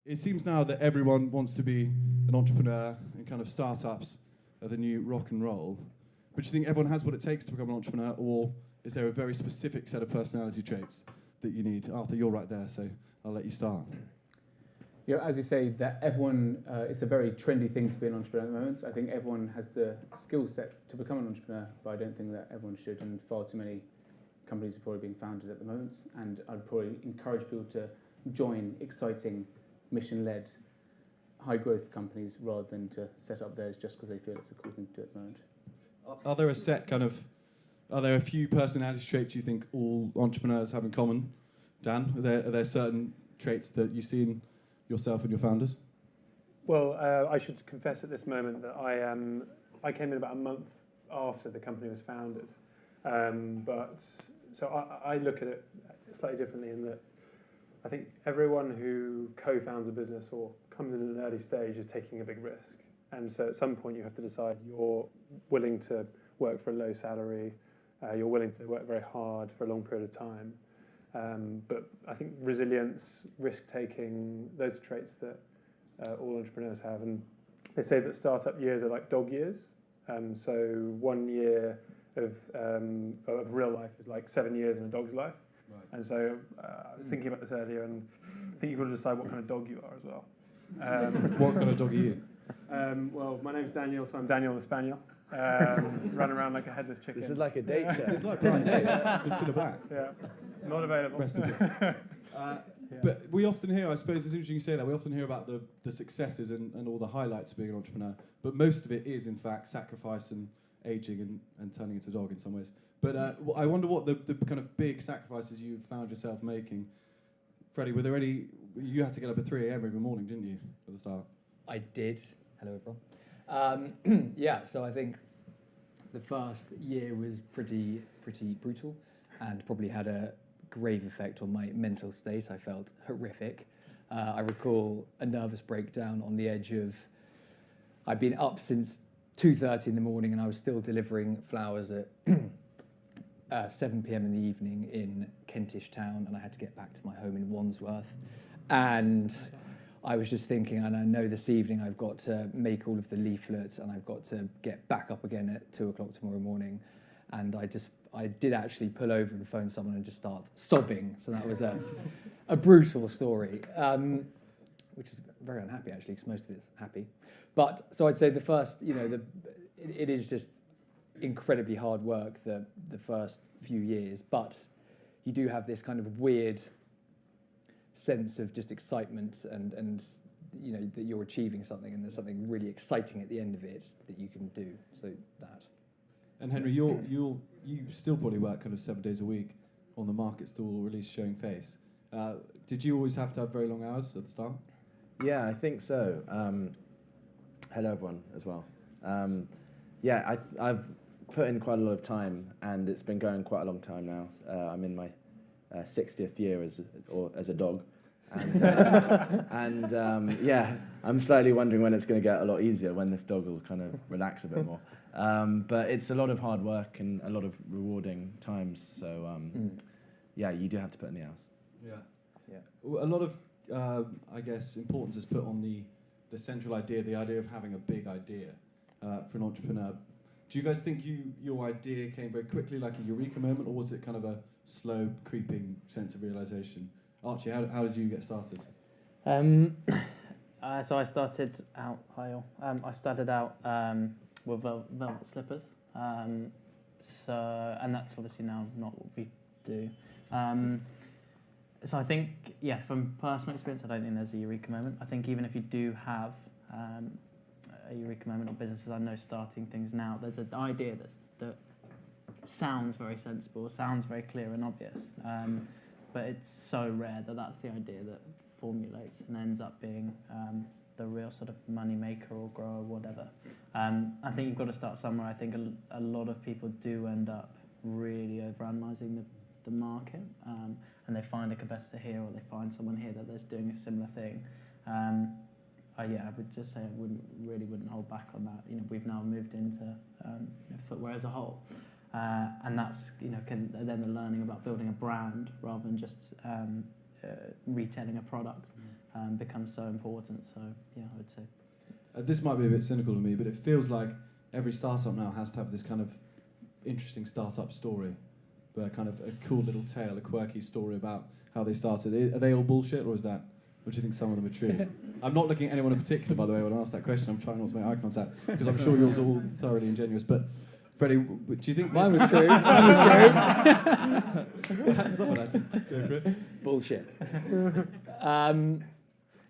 It seems now that everyone wants to be an entrepreneur, and kind of startups are the new rock and roll. But do you think everyone has what it takes to become an entrepreneur, or is there a very specific set of personality traits that you need? Arthur, you're right there, so I'll let you start. Yeah, as you say, that everyone, it's a very trendy thing to be an entrepreneur at the moment. I think everyone has the skill set to become an entrepreneur, but I don't think that everyone should, and far too many companies are probably being founded at the moment. And I'd probably encourage people to join exciting, mission-led, high-growth companies rather than to set up theirs just because they feel it's a cool thing to do at the moment. Are there a few personality traits you think all entrepreneurs have in common? Dan, are there certain traits that you see in yourself and your founders? Well, I should confess at this moment that I came in about a month after the company was founded. So I look at it slightly differently in that I think everyone who co-founds a business or comes in at an early stage is taking a big risk. And so at some point you have to decide you're willing to work for a low salary, you're willing to work very hard for a long period of time. But I think resilience, risk-taking, those are traits that all entrepreneurs have. And they say that startup years are like dog years. So 1 year of real life is like 7 years in a dog's life. Right. And so I was thinking about this earlier, and I think you've got to decide what kind of dog you are as well. What kind of dog are you? Well, my name's Daniel, so I'm Daniel the Spaniel. Run around like a headless chicken. This is like a date show. It's like blind date. It's to the back. Yeah, not available. Rest of it. But we often hear, I suppose it's interesting you say that, we often hear about the successes and all the highlights of being an entrepreneur, but most of it is, in fact, sacrifice and aging and turning into a dog in some ways. But I wonder what the kind of big sacrifices you found yourself making. Freddie, were there any... You had to get up at 3 a.m. every morning, didn't you, at the start? I did. Hello, everyone. Yeah, so I think the first year was pretty brutal and probably had a grave effect on my mental state. I felt horrific. I recall a nervous breakdown on the edge of... I'd been up since 2:30 in the morning and I was still delivering flowers at 7 p.m. in the evening in Kentish Town, and I had to get back to my home in Wandsworth. And I was just thinking, and I know this evening I've got to make all of the leaflets and I've got to get back up again at 2 o'clock tomorrow morning. And I did actually pull over and phone someone and just start sobbing. So that was a brutal story, which is very unhappy actually, because most of it's happy. But so I'd say the first, it is just incredibly hard work the first few years, but you do have this kind of weird sense of just excitement and that you're achieving something and there's something really exciting at the end of it that you can do. So that. And Henry, you still probably work kind of 7 days a week on the market stall release showing face. Did you always have to have very long hours at the start? Yeah, I think so. Hello everyone as well. I've put in quite a lot of time, and it's been going quite a long time now. I'm in my 60th year as a dog, and I'm slightly wondering when it's going to get a lot easier, when this dog will kind of relax a bit more. But it's a lot of hard work and a lot of rewarding times. So you do have to put in the hours. Yeah. Well, a lot of I guess importance is put on the central idea, the idea of having a big idea for an entrepreneur. Do you guys think your idea came very quickly, like a eureka moment, or was it kind of a slow, creeping sense of realization? Archie, how did you get started? So I started out, I started out with velvet slippers. And that's obviously now not what we do. So I think, from personal experience, I don't think there's a eureka moment. I think even if you do have a eureka moment, or businesses I know starting things now, there's an idea that sounds very sensible, sounds very clear and obvious, but it's so rare that that's the idea that formulates and ends up being the real sort of money maker or grower or whatever. I think you've got to start somewhere. I think a lot of people do end up really overanalyzing the market, and they find a competitor here or they find someone here that's doing a similar thing. I would just say I wouldn't hold back on that. We've now moved into footwear as a whole, and that's then the learning about building a brand rather than just retailing a product. becomes so important. So yeah, I would say. This might be a bit cynical of me, but it feels like every startup now has to have this kind of interesting startup story, where kind of a cool little tale, a quirky story about how they started. Are they all bullshit, or is that? Or do you think some of them are true? I'm not looking at anyone in particular, by the way, when I ask that question. I'm trying not to make eye contact, because I'm sure yours are all thoroughly ingenuous. But Freddie, do you think Mine was true. Mine was true. someone had to go for it? Bullshit.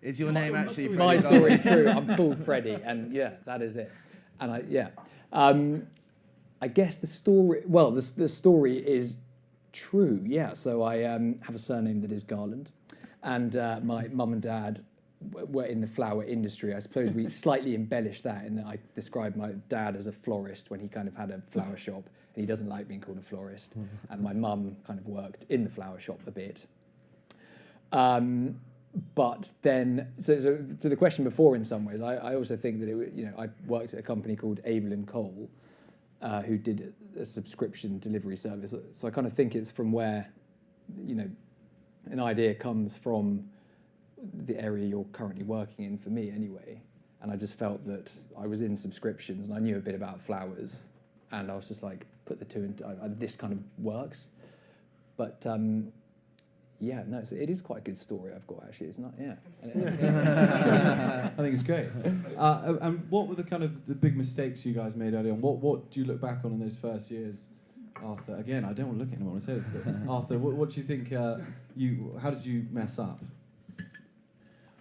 Is your name actually My Freddie? story is true. I'm full Freddie, and yeah, that is it. And I guess the story. Well, the story is true. Yeah. So I have a surname that is Garland, and my mum and dad were in the flower industry. I suppose we slightly embellished that in that I described my dad as a florist when he kind of had a flower shop, and he doesn't like being called a florist. And my mum kind of worked in the flower shop a bit. But then, so to the question before, in some ways, I also think that I worked at a company called Able and Cole, who did a subscription delivery service. So I kind of think it's from where, an idea comes from the area you're currently working in. For me, anyway, and I just felt that I was in subscriptions and I knew a bit about flowers, and I was just like, put the two into this kind of works, but. Yeah, no, it is quite a good story I've got, actually. It's not, yeah. I think it's great. And what were the kind of the big mistakes you guys made early on? What do you look back on in those first years, Arthur? Again, I don't want to look at anyone when I say this, but Arthur, what do you think? How did you mess up?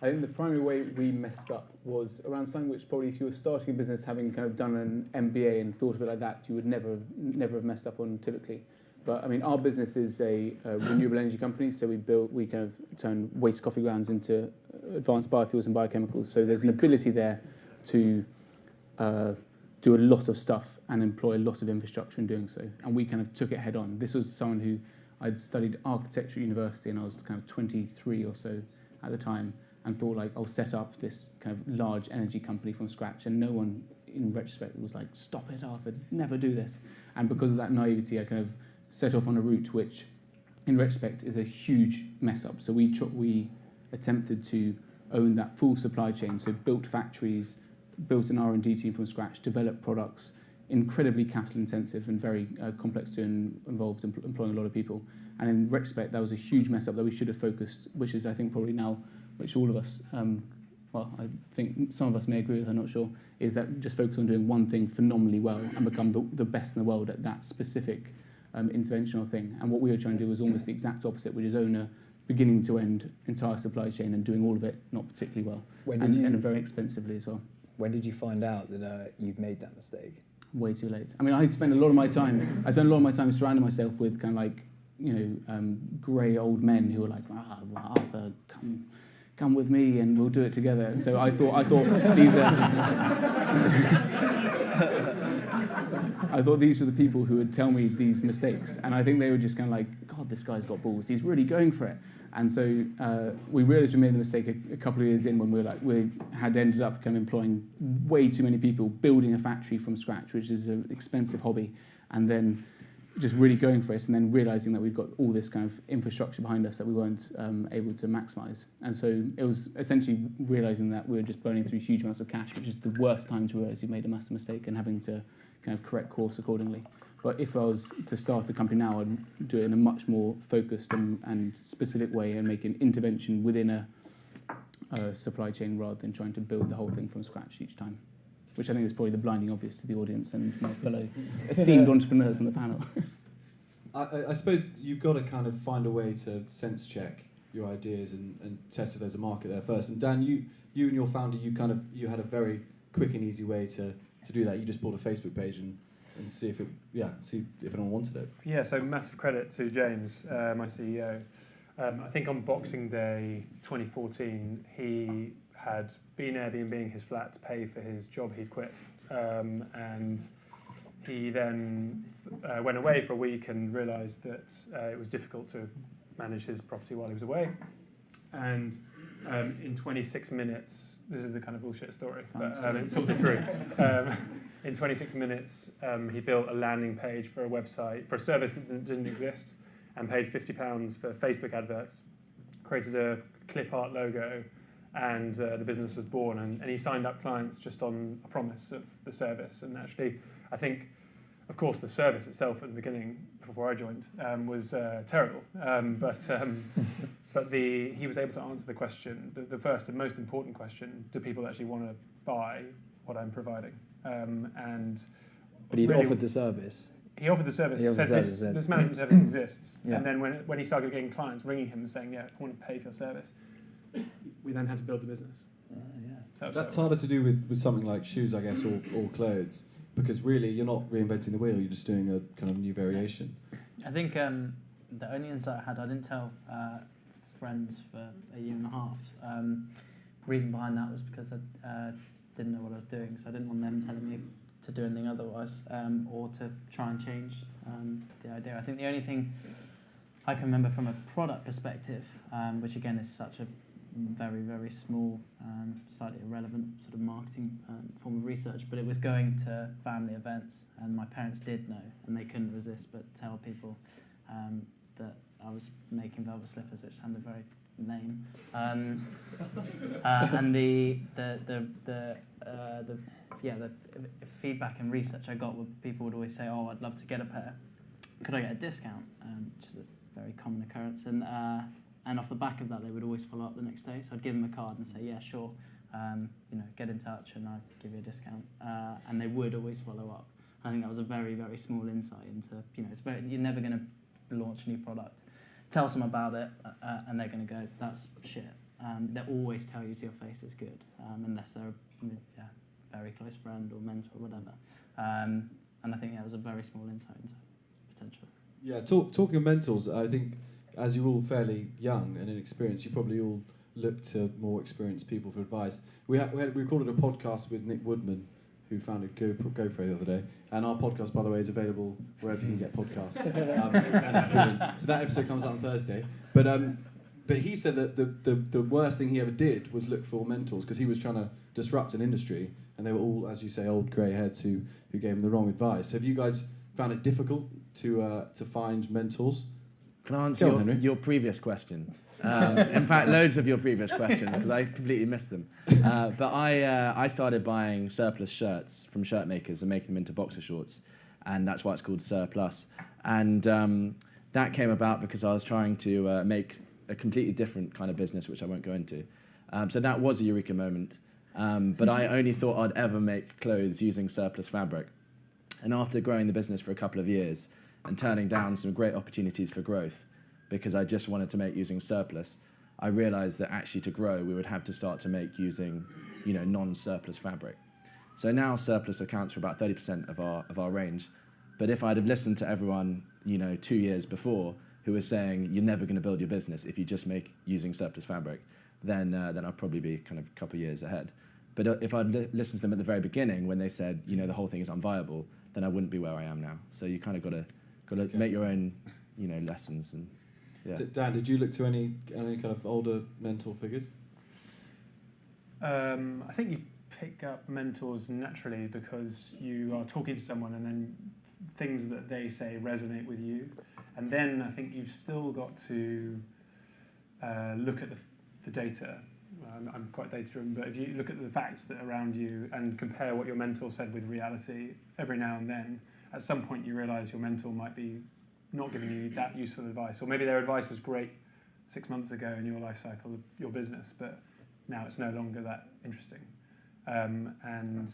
I think the primary way we messed up was around something which probably, if you were starting a business, having kind of done an MBA and thought of it like that, you would never have messed up on typically. But I mean, our business is a renewable energy company, so we kind of turn waste coffee grounds into advanced biofuels and biochemicals. So there's an ability there to do a lot of stuff and employ a lot of infrastructure in doing so. And we kind of took it head on. This was someone who I'd studied architecture at university, and I was kind of 23 or so at the time, and thought like, I'll set up this kind of large energy company from scratch. And no one, in retrospect, was like, stop it, Arthur, never do this. And because of that naivety, I kind of set off on a route which, in retrospect, is a huge mess up. So we attempted to own that full supply chain, so built factories, built an R&D team from scratch, developed products, incredibly capital intensive and very complex to and involved employing a lot of people. And in retrospect, that was a huge mess up that we should have focused, which is, I think, probably now, which all of us, I think some of us may agree with, I'm not sure, is that just focus on doing one thing phenomenally well and become the best in the world at that specific interventional thing. And what we were trying to do was almost the exact opposite, which is own a beginning to end entire supply chain and doing all of it not particularly well, and very expensively as well. When did you find out that you'd made that mistake? Way too late. I mean, I spent a lot of my time surrounding myself with kind of like, grey old men who were like, Arthur, come with me and we'll do it together. And so I thought these I thought these were the people who would tell me these mistakes, and I think they were just kind of like, God, this guy's got balls. He's really going for it. And so we realised we made the mistake a couple of years in when we had ended up kind of employing way too many people, building a factory from scratch, which is an expensive hobby, and then just really going for it, and then realising that we've got all this kind of infrastructure behind us that we weren't able to maximise. And so it was essentially realising that we were just burning through huge amounts of cash, which is the worst time to realise you've made a massive mistake and having to kind of correct course accordingly. But if I was to start a company now, I'd do it in a much more focused and specific way and make an intervention within a supply chain rather than trying to build the whole thing from scratch each time, which I think is probably the blinding obvious to the audience and my fellow esteemed entrepreneurs on the panel. I suppose you've got to kind of find a way to sense check your ideas and test if there's a market there first. And Dan, you and your founder, you had a very quick and easy way to do that. You just bought a Facebook page and see if anyone wanted it. Yeah, so massive credit to James, my CEO. I think on Boxing Day 2014, he had been Airbnb-ing his flat to pay for his job he'd quit. And he then went away for a week and realised that it was difficult to manage his property while he was away. And in 26 minutes, this is the kind of bullshit story, but it's also true. In 26 minutes, he built a landing page for a website, for a service that didn't exist, and paid £50 for Facebook adverts, created a clip art logo, and the business was born, and he signed up clients just on a promise of the service. And actually, I think, of course, the service itself at the beginning, before I joined, was terrible. But he was able to answer the question, the first and most important question: do people actually want to buy what I'm providing? But he'd really, offered the service. He offered the service. He offered Said the service, this management service exists. Yeah. And then when he started getting clients ringing him and saying, "Yeah, I want to pay for your service," we then had to build the business. Yeah. That's harder to do with something like shoes, I guess, or clothes, because really you're not reinventing the wheel, you're just doing a kind of new variation. I think the only insight I had, I didn't tell friends for a year and a half. Reason behind that was because I didn't know what I was doing, so I didn't want them telling me to do anything otherwise, or to try and change the idea. I think the only thing I can remember from a product perspective, which again is such a very, very small, slightly irrelevant sort of marketing form of research, but it was going to family events, and my parents did know, and they couldn't resist but tell people that I was making velvet slippers, which sounded very lame. And the feedback and research I got, were people would always say, "Oh, I'd love to get a pair. Could I get a discount?" Which is a very common occurrence. And off the back of that, they would always follow up the next day. So I'd give them a card and say, "Yeah, sure, get in touch and I'll give you a discount." And they would always follow up. I think that was a very, very small insight into, you're never going to launch a new product, tell someone about it, and they're going to go, "That's shit." They'll always tell you to your face it's good, unless they're a very close friend or mentor or whatever. And I think that was a very small insight into potential. Yeah, talking of mentors, I think as you're all fairly young and inexperienced, you probably all look to more experienced people for advice. We recorded a podcast with Nick Woodman, who founded GoPro the other day, and our podcast, by the way, is available wherever you can get podcasts. And it's brilliant. So that episode comes out on Thursday. But he said that the worst thing he ever did was look for mentors, because he was trying to disrupt an industry, and they were all, as you say, old grey heads who gave him the wrong advice. Have you guys found it difficult to find mentors? Can I answer Henry. your previous question? In fact, loads of your previous questions, because I completely missed them. But I started buying surplus shirts from shirt makers and making them into boxer shorts, and that's why it's called Surplus. And that came about because I was trying to make a completely different kind of business, which I won't go into. So that was a Eureka moment. But I only thought I'd ever make clothes using surplus fabric. And after growing the business for a couple of years and turning down some great opportunities for growth, because I just wanted to make using surplus, I realized that actually to grow, we would have to start to make using, non-surplus fabric. So now surplus accounts for about 30% of our range. But if I'd have listened to everyone, 2 years before, who was saying you're never going to build your business if you just make using surplus fabric, then I'd probably be kind of a couple of years ahead. But if I'd listened to them at the very beginning when they said, the whole thing is unviable, then I wouldn't be where I am now. So you kind of got to make your own, lessons. And yeah. Dan, did you look to any kind of older mentor figures? I think you pick up mentors naturally because you are talking to someone and then things that they say resonate with you. And then I think you've still got to look at the data. I'm quite data-driven, but if you look at the facts that are around you and compare what your mentor said with reality, every now and then, at some point you realise your mentor might be not giving you that useful advice, or maybe their advice was great 6 months ago in your life cycle of your business, but now it's no longer that interesting. And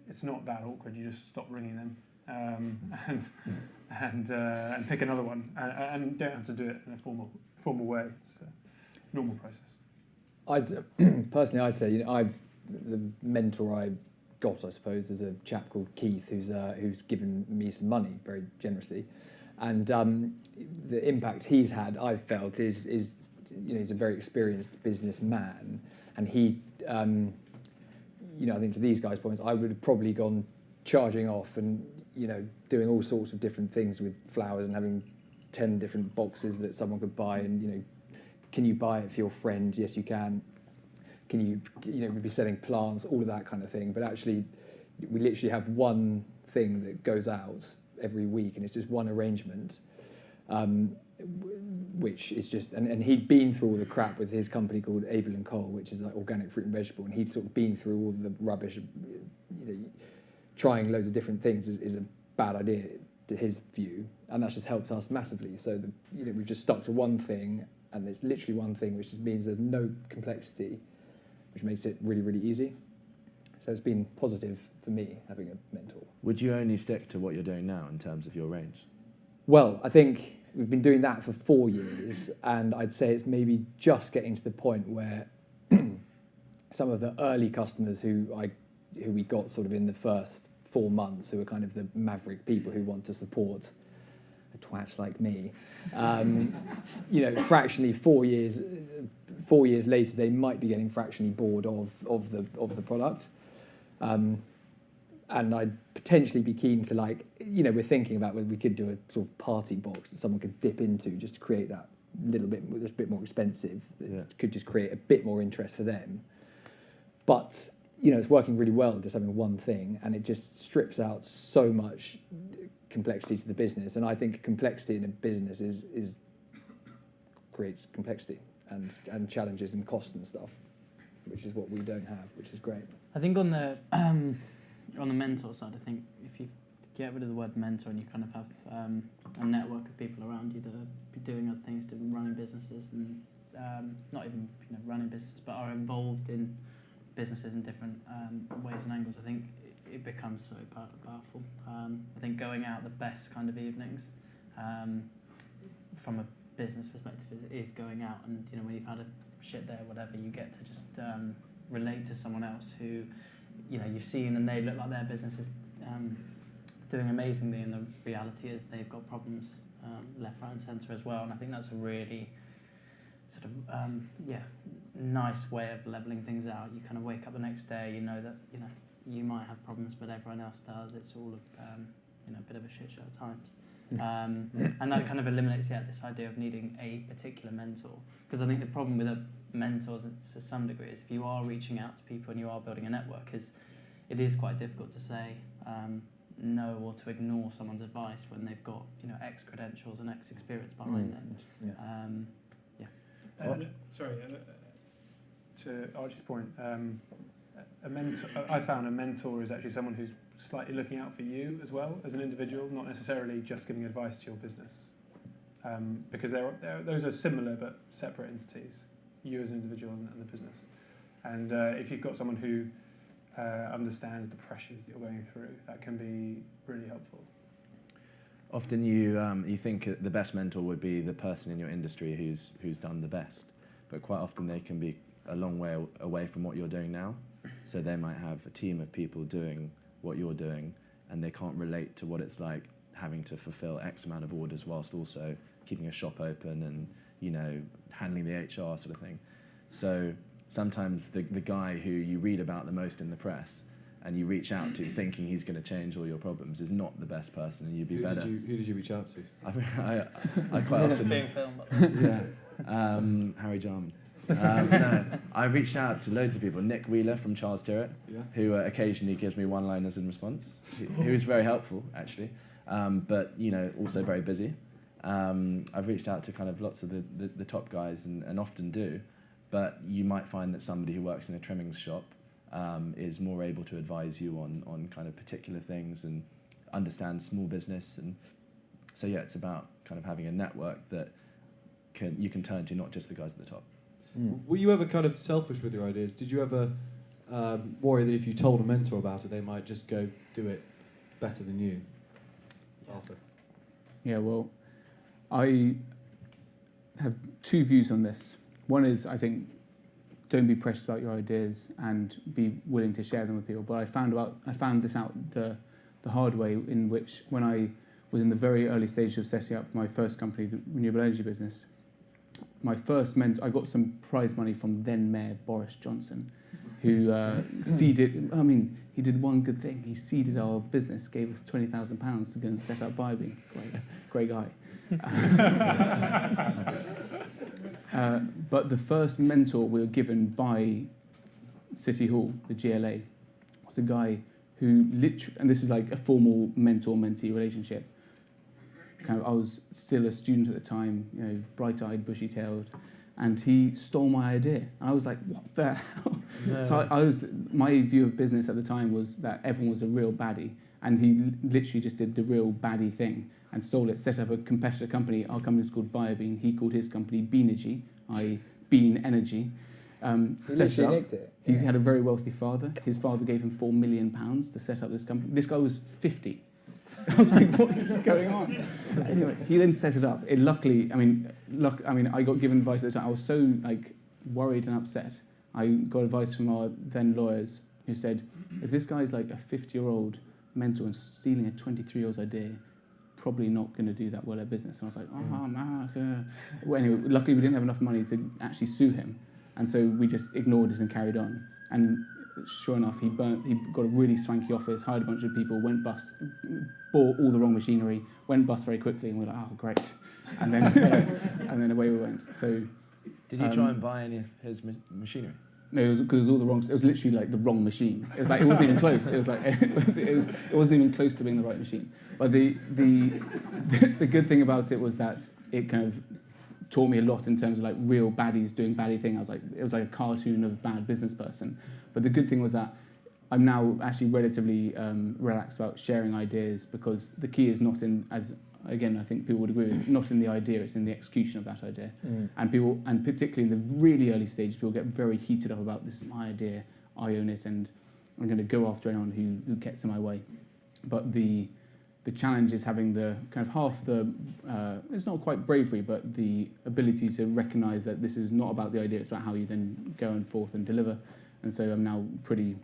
it's not that awkward. You just stop ringing them and pick another one, and don't have to do it in a formal way. It's a normal process. I'd say the mentor I've got, I suppose, is a chap called Keith who's given me some money very generously, and the impact he's had, I've felt, is he's a very experienced businessman, and he I think to these guys' points, I would have probably gone charging off and doing all sorts of different things with flowers and having 10 different boxes that someone could buy, and can you buy it for your friend? Yes, you can. Can you we'd be selling plants, all of that kind of thing. But actually, we literally have one thing that goes out every week, and it's just one arrangement. which is just, and he'd been through all the crap with his company called Abel & Cole, which is like organic fruit and vegetable, and he'd sort of been through all the rubbish. Trying loads of different things is a bad idea to his view, and that's just helped us massively. So we've just stuck to one thing, and it's literally one thing, which just means there's no complexity, which makes it really, really easy. So it's been positive for me having a mentor. Would you only stick to what you're doing now in terms of your range? Well, I think we've been doing that for 4 years, and I'd say it's maybe just getting to the point where some of the early customers who we got sort of in the first 4 months, who are kind of the maverick people who want to support a twat like me, fractionally 4 years later, they might be getting fractionally bored of the product. And I'd potentially be keen to we're thinking about whether we could do a sort of party box that someone could dip into just to create that little bit, that's a bit more expensive, that could just create a bit more interest for them. But, it's working really well just having one thing, and it just strips out so much complexity to the business. And I think complexity in a business creates complexity and challenges and costs and stuff, which is what we don't have, which is great. I think on the mentor side, I think if you get rid of the word mentor and you kind of have a network of people around you that are doing other things, running businesses, and not even running businesses, but are involved in businesses in different ways and angles, I think it becomes so powerful. I think going out the best kind of evenings from a business perspective is going out, and when you've had a shit day or whatever, you get to just relate to someone else who you've seen, and they look like their business is doing amazingly, and the reality is they've got problems left, right and centre as well. And I think that's a really sort of nice way of levelling things out. You kind of wake up the next day, you know that you might have problems, but everyone else does. It's all a bit of a shit show at times. And that kind of eliminates this idea of needing a particular mentor, because I think the problem with mentors to some degree is if you are reaching out to people and you are building a network, it is quite difficult to say no or to ignore someone's advice when they've got X credentials and X experience behind them. To Archie's point, a mentor. I found a mentor is actually someone who's slightly looking out for you as well as an individual, not necessarily just giving advice to your business, because those are similar but separate entities, you as an individual and the business. And if you've got someone who understands the pressures that you're going through, that can be really helpful. Often you think the best mentor would be the person in your industry who's done the best, but quite often they can be a long way away from what you're doing now. So they might have a team of people doing what you're doing, and they can't relate to what it's like having to fulfill X amount of orders whilst also keeping a shop open and handling the HR sort of thing. So sometimes the guy who you read about the most in the press and you reach out to thinking he's going to change all your problems is not the best person, and you'd be better. Who did you reach out to? I quite often... being filmed. Harry Jarman. No, I reached out to loads of people. Nick Wheeler from Charles Tyrwhitt, who occasionally gives me one-liners in response. He was very helpful, actually, but also very busy. I've reached out to kind of lots of the top guys and often do, but you might find that somebody who works in a trimmings shop is more able to advise you on kind of particular things and understand small business. And so it's about kind of having a network that you can turn to, not just the guys at the top. Were you ever kind of selfish with your ideas? Did you ever worry that if you told a mentor about it, they might just go do it better than you? Arthur? Yeah, well, I have two views on this. One is, I think, don't be precious about your ideas and be willing to share them with people. But I found this out the hard way, in which when I was in the very early stages of setting up my first company, the renewable energy business, my first mentor, I got some prize money from then Mayor Boris Johnson, who seeded. I mean, he did one good thing. He seeded our business, gave us £20,000 to go and set up Bybee. Great guy. But the first mentor we were given by City Hall, the GLA, was a guy who literally, and this is like a formal mentor-mentee relationship, I was still a student at the time, bright-eyed, bushy-tailed, and he stole my idea. And I was like, what the hell? No. So my view of business at the time was that everyone was a real baddie, and he literally just did the real baddie thing and stole it, set up a competitor company. Our company was called BioBean. He called his company Beanergy, i.e. Bean Energy. Set it up. He had a very wealthy father. His father gave him £4 million to set up this company. This guy was 50. I was like, what is going on? Anyway, he then set it up. I got given advice at the time. I was so worried and upset. I got advice from our then lawyers who said, if this guy's like a 50-year-old mentor and stealing a 23-year-old's idea, probably not going to do that well at business. And I was like, Well, anyway, luckily we didn't have enough money to actually sue him. And so we just ignored it and carried on. And sure enough, he got a really swanky office, hired a bunch of people, went bust, bought all the wrong machinery, went bust very quickly, and we're like, oh, great. And then and then away we went. So, did you try and buy any of his machinery? No, it was all the wrong. It was literally like the wrong machine. It was like it wasn't even close. It was like it wasn't even close to being the right machine. But the good thing about it was that it kind of taught me a lot in terms of like real baddies doing baddie thing. It was like a cartoon of bad business person. But the good thing was that I'm now actually relatively relaxed about sharing ideas, because the key is not in, as again I think people would agree with, not in the idea, it's in the execution of that idea. And particularly in the really early stages, people get very heated up about, this is my idea, I own it, and I'm going to go after anyone who gets in my way. But the challenge is having the kind of half the, it's not quite bravery, but the ability to recognise that this is not about the idea, it's about how you then go and forth and deliver. And so I'm now pretty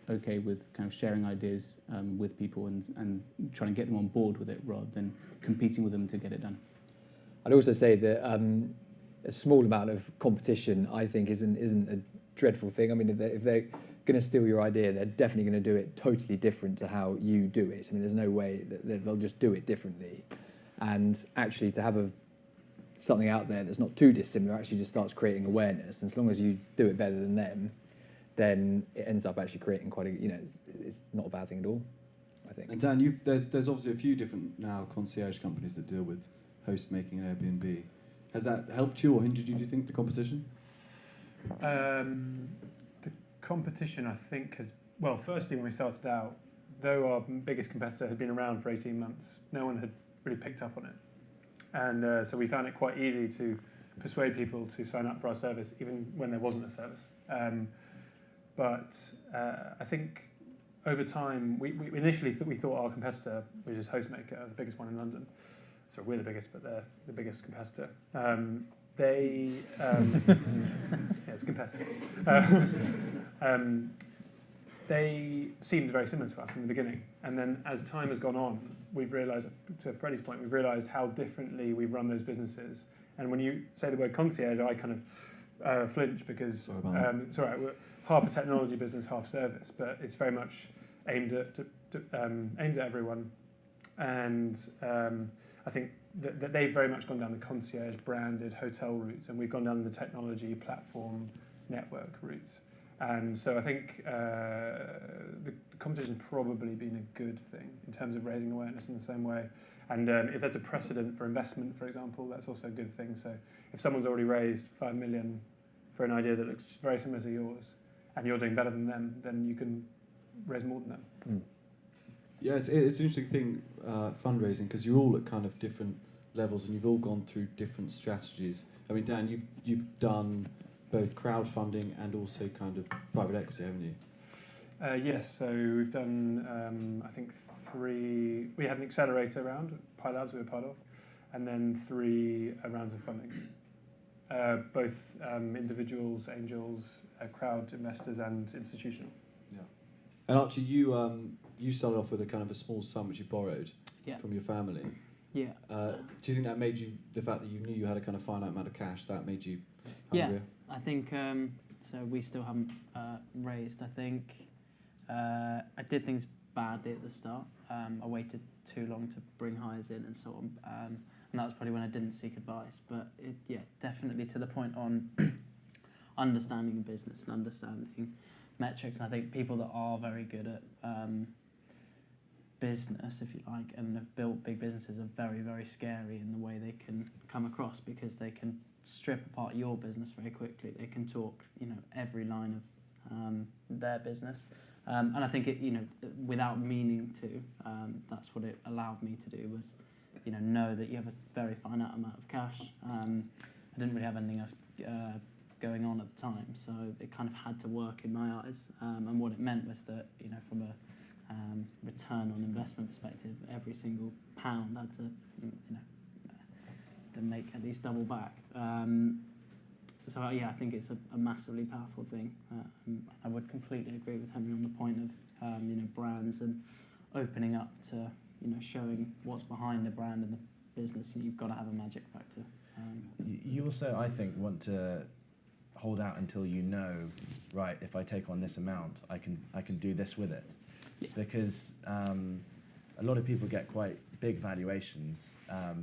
okay with kind of sharing ideas with people and trying to get them on board with it rather than competing with them to get it done. I'd also say that a small amount of competition, I think, isn't a dreadful thing. I mean, if they're going to steal your idea, they're definitely going to do it totally different to how you do it. I mean, there's no way that they'll just do it differently. And actually, to have something out there that's not too dissimilar actually just starts creating awareness. And as long as you do it better than them, then it ends up actually creating quite a, it's not a bad thing at all, I think. And Dan, there's obviously a few different now concierge companies that deal with host making and Airbnb. Has that helped you or hindered you, do you think, the competition? The competition, I think, firstly, when we started out, though our biggest competitor had been around for 18 months, no one had really picked up on it. And so we found it quite easy to persuade people to sign up for our service, even when there wasn't a service. But I think over time, we initially we thought our competitor, which is Hostmaker, the biggest one in London, so we're the biggest, but they're the biggest competitor. It's competitive. They seemed very similar to us in the beginning, and then as time has gone on, we've realised, to Freddie's point, we've realised how differently we run those businesses. And when you say the word concierge, I kind of flinch, because it's all right. We're half a technology business, half service, but it's very much aimed at everyone. And I think that they've very much gone down the concierge branded hotel route, and we've gone down the technology platform network route. And so I think the competition's probably been a good thing in terms of raising awareness in the same way. And if there's a precedent for investment, for example, that's also a good thing. So if someone's already raised 5 million for an idea that looks very similar to yours, and you're doing better than them, then you can raise more than them. Yeah, it's an interesting thing, fundraising, because you're all at kind of different levels and you've all gone through different strategies. I mean, Dan, you've done both crowdfunding and also kind of private equity, haven't you? Yes, so we've done, I think, 3. We had an accelerator round, Pi Labs we were part of, and then 3 rounds of funding. Both individuals, angels, crowd investors, and institutional. Yeah. And Archie, you started off with a kind of a small sum which you borrowed from your family. Yeah. Do you think that made you, the fact that you knew you had a kind of finite amount of cash, that made you hungrier? I think so. We still haven't raised. I think I did things badly at the start. I waited too long to bring hires in and so on, and that was probably when I didn't seek advice. But definitely to the point on understanding business and understanding metrics. And I think people that are very good at business, if you like, and have built big businesses are very, very scary in the way they can come across, because they can strip apart your business very quickly. They can talk, every line of their business. And I think it, without meaning to, that's what it allowed me to do, was, know that you have a very finite amount of cash. I didn't really have anything else going on at the time, so it kind of had to work in my eyes. And what it meant was that, from a return on investment perspective, every single pound had to, to make at least double back. So I think it's a massively powerful thing. I would completely agree with Henry on the point of brands and opening up to showing what's behind the brand and the business. You've got to have a magic factor. You also, I think, want to hold out until right, if I take on this amount, I can do this with it. Yeah. Because a lot of people get quite big valuations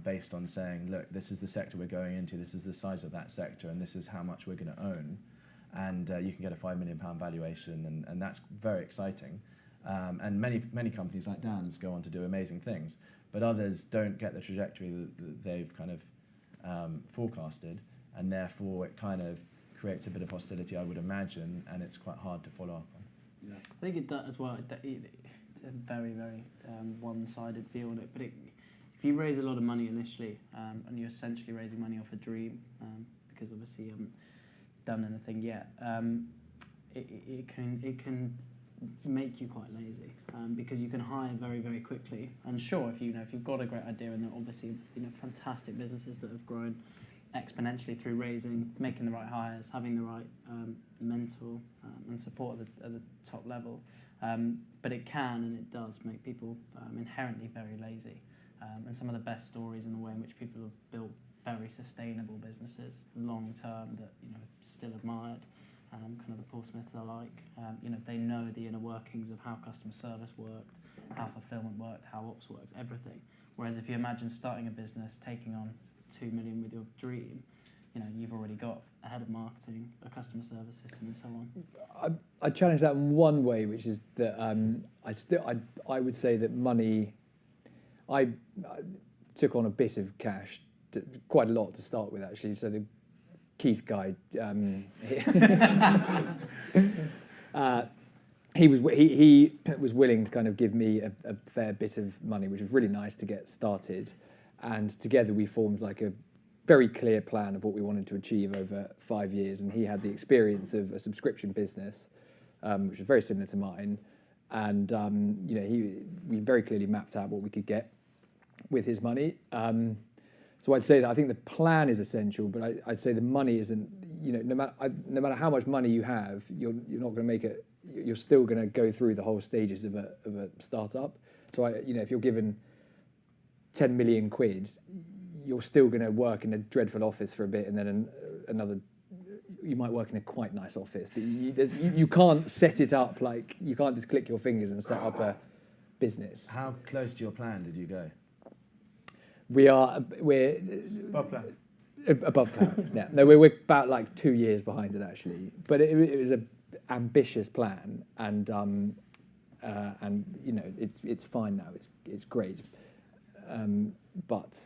based on saying, look, this is the sector we're going into, this is the size of that sector, and this is how much we're going to own. And you can get a £5 million valuation, and that's very exciting. And many companies like Dan's go on to do amazing things, but others don't get the trajectory that they've kind of forecasted, and therefore it kind of creates a bit of hostility, I would imagine, and it's quite hard to follow up on. Yeah. I think it does as well. It's a very, very one-sided view on it. But if you raise a lot of money initially, and you're essentially raising money off a dream, because obviously you haven't done anything yet, it can make you quite lazy, because you can hire very, very quickly. And sure, if you've got a great idea, and there are obviously fantastic businesses that have grown exponentially through raising, making the right hires, having the right mentor and support at the top level. But it can and it does make people inherently very lazy. And some of the best stories in the way in which people have built very sustainable businesses long term that still admired, kind of the Paul Smiths alike. They know the inner workings of how customer service worked, how fulfillment worked, how ops worked, everything. Whereas if you imagine starting a business, taking on 2 million with your dream, you've already got a head of marketing, a customer service system, and so on. I challenge that in one way, which is that I would say that money. I took on a bit of cash, quite a lot to start with actually. So the Keith guy, he was willing to kind of give me a fair bit of money, which was really nice to get started. And together we formed like a very clear plan of what we wanted to achieve over 5 years. And he had the experience of a subscription business, which was very similar to mine. And we very clearly mapped out what we could get with his money. So I'd say that I think the plan is essential, but I'd say the money isn't. No matter how much money you have, you're not going to make it. You're still going to go through the whole stages of a startup. So if you're given 10 million quid, you're still going to work in a dreadful office for a bit, and then another. You might work in a quite nice office, but you can't set it up like you can't just click your fingers and set up a business. How close to your plan did you go? We're Above plan. Above plan. Yeah, no, we're about like 2 years behind it actually, but it was an ambitious plan, and it's fine now. It's great, but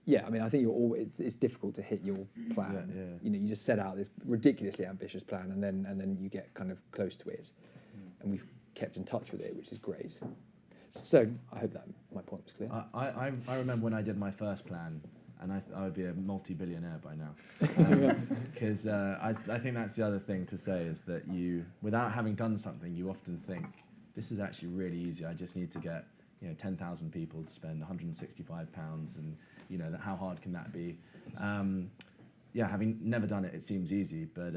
yeah, I mean, I think it's difficult to hit your plan. Yeah. You just set out this ridiculously ambitious plan, and then you get kind of close to it, and we've kept in touch with it, which is great. So I hope that my point was clear. I remember when I did my first plan, and I would be a multi-billionaire by now. Because I think that's the other thing to say is that without having done something, you often think, this is actually really easy. I just need to get 10,000 people to spend £165, and how hard can that be? Having never done it, it seems easy, but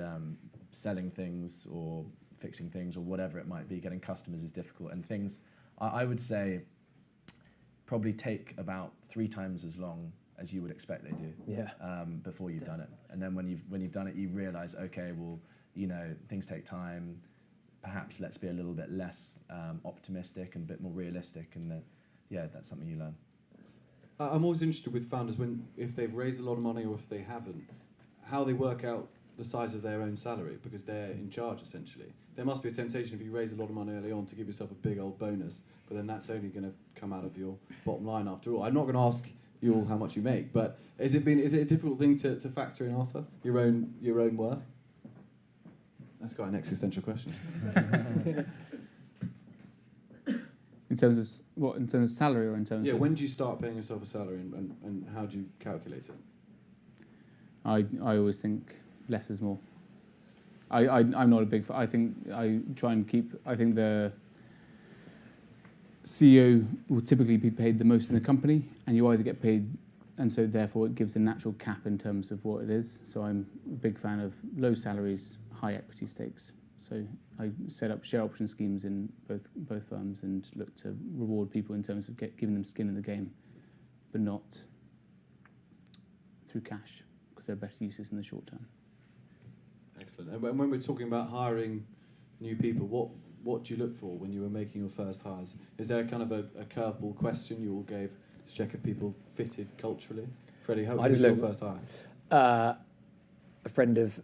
selling things or fixing things or whatever it might be, getting customers is difficult, and things I would say probably take about 3 times as long as you would expect they do. Yeah. Before you've done it, and then when you've done it, you realise, okay, well, things take time. Perhaps let's be a little bit less optimistic and a bit more realistic, and that's something you learn. I'm always interested with founders if they've raised a lot of money or if they haven't, how they work out the size of their own salary because they're in charge essentially. There must be a temptation if you raise a lot of money early on to give yourself a big old bonus, but then that's only going to come out of your bottom line after all. I'm not going to ask you all how much you make, but is it a difficult thing to factor in, Arthur? Your own worth? That's quite an existential question. In terms of what? In terms of salary, or in terms of? When do you start paying yourself a salary, and how do you calculate it? I always think less is more. I'm not a big. I think I try and keep. I think the CEO will typically be paid the most in the company, and you either get paid, and so therefore it gives a natural cap in terms of what it is. So I'm a big fan of low salaries, high equity stakes. So I set up share option schemes in both firms and look to reward people in terms of giving them skin in the game, but not through cash, because there are better uses in the short term. Excellent. And when we're talking about hiring new people, what do you look for when you were making your first hires? Is there kind of a curveball question you all gave to check if people fitted culturally? Freddie, how was your first hire? A friend of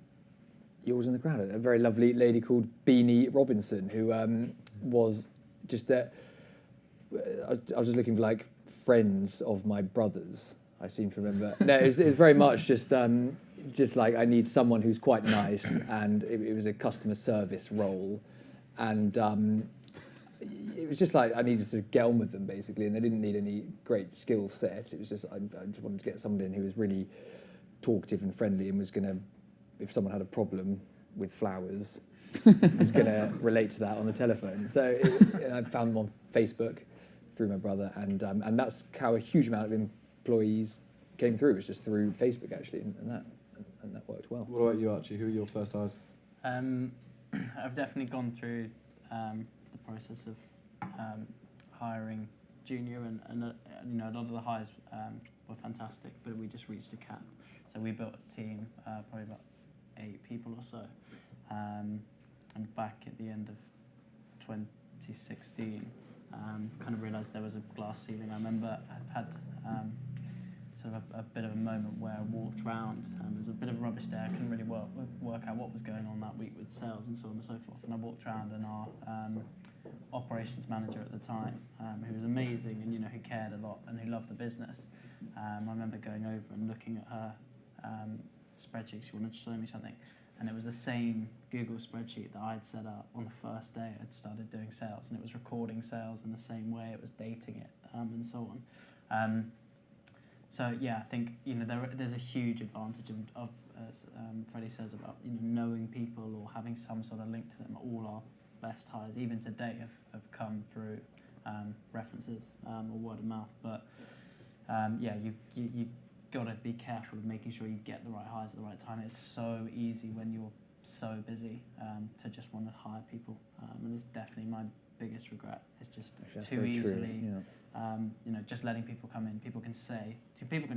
yours in the crowd, a very lovely lady called Beanie Robinson, who was just there. I was just looking for like friends of my brothers. I seem to remember. No, it's very much just like I need someone who's quite nice, and it was a customer service role, and it was just like I needed to get on with them basically, and they didn't need any great skill set. It was just I just wanted to get someone in who was really talkative and friendly, and was going to, if someone had a problem with flowers, was going to relate to that on the telephone. So I found them on Facebook through my brother, and that's how a huge amount of employees came through. It was just through Facebook actually, and that worked well. What about you, Archie? Who were your first hires? I've definitely gone through the process of hiring junior, and a lot of the hires were fantastic, but we just reached a cap. So we built a team, probably about 8 people or so, and back at the end of 2016, kind of realised there was a glass ceiling. I remember I had sort of a bit of a moment where I walked around, and there was a bit of a rubbish day. I couldn't really work out what was going on that week with sales and so on and so forth. And I walked around, and our operations manager at the time, who was amazing and who cared a lot and who loved the business, I remember going over and looking at her spreadsheet. She wanted to show me something, and it was the same Google spreadsheet that I'd set up on the first day I'd started doing sales, and it was recording sales in the same way, it was dating it, and so on. So yeah, I think there's a huge advantage of as Freddie says, about knowing people or having some sort of link to them. All our best hires, even today, have come through references or word of mouth. But you got to be careful of making sure you get the right hires at the right time. It's so easy when you're so busy to just want to hire people, and it's definitely my biggest regret. It's just too easily, just letting people come in. People can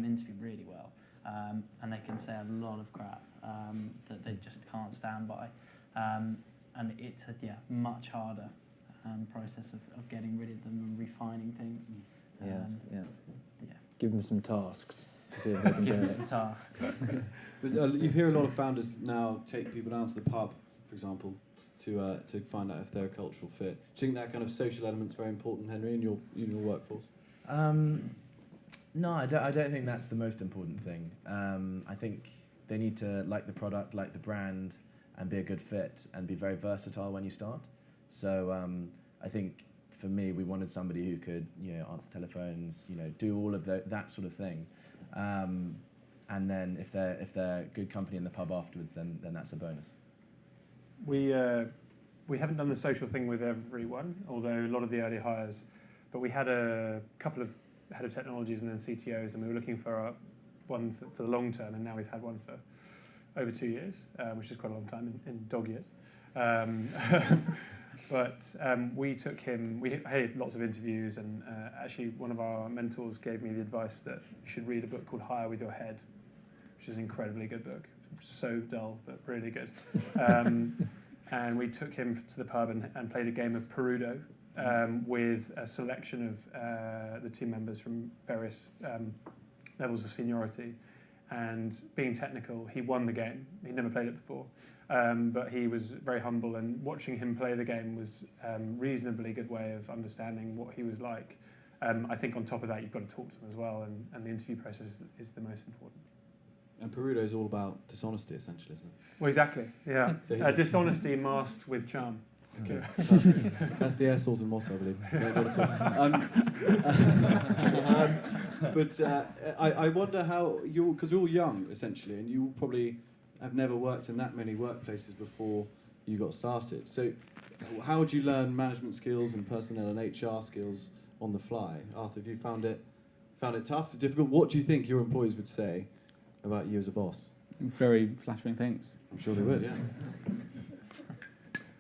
interview really well, and they can say a lot of crap that they just can't stand by, and it's a much harder process of getting rid of them and refining things. Give them some tasks. To see if they can Give them some tasks. But, you hear a lot of founders now take people down to the pub, for example, to find out if they're a cultural fit. Do you think that kind of social element's very important, Henry, in your workforce? No, I don't think that's the most important thing. I think they need to like the product, like the brand, and be a good fit, and be very versatile when you start. So I think for me, we wanted somebody who could, answer telephones, do all of that sort of thing. And then if they're good company in the pub afterwards, then that's a bonus. We haven't done the social thing with everyone, although a lot of the early hires, but we had a couple of head of technologies and then CTOs, and we were looking for one for the long term, and now we've had one for over 2 years, which is quite a long time in dog years. But we took him, we had lots of interviews, and actually one of our mentors gave me the advice that you should read a book called Hire With Your Head, which is an incredibly good book. So dull, but really good. And we took him to the pub and played a game of Perudo with a selection of the team members from various levels of seniority. and being technical, he won the game. He'd never played it before, but he was very humble, and watching him play the game was a reasonably good way of understanding what he was like. I think on top of that, you've got to talk to them as well, and the interview process is the most important. And Perudo is all about dishonesty, essentially, isn't it? Well, exactly, yeah. So he's Dishonesty masked with charm. Okay. That's the Airsorted motto, I believe. No, not at all. But I wonder how you, because you're all young essentially, and you probably have never worked in that many workplaces before you got started. So, how would you learn management skills and personnel and HR skills on the fly? Arthur, have you found it tough, difficult? What do you think your employees would say about you as a boss? Very flattering things. I'm sure they would, yeah.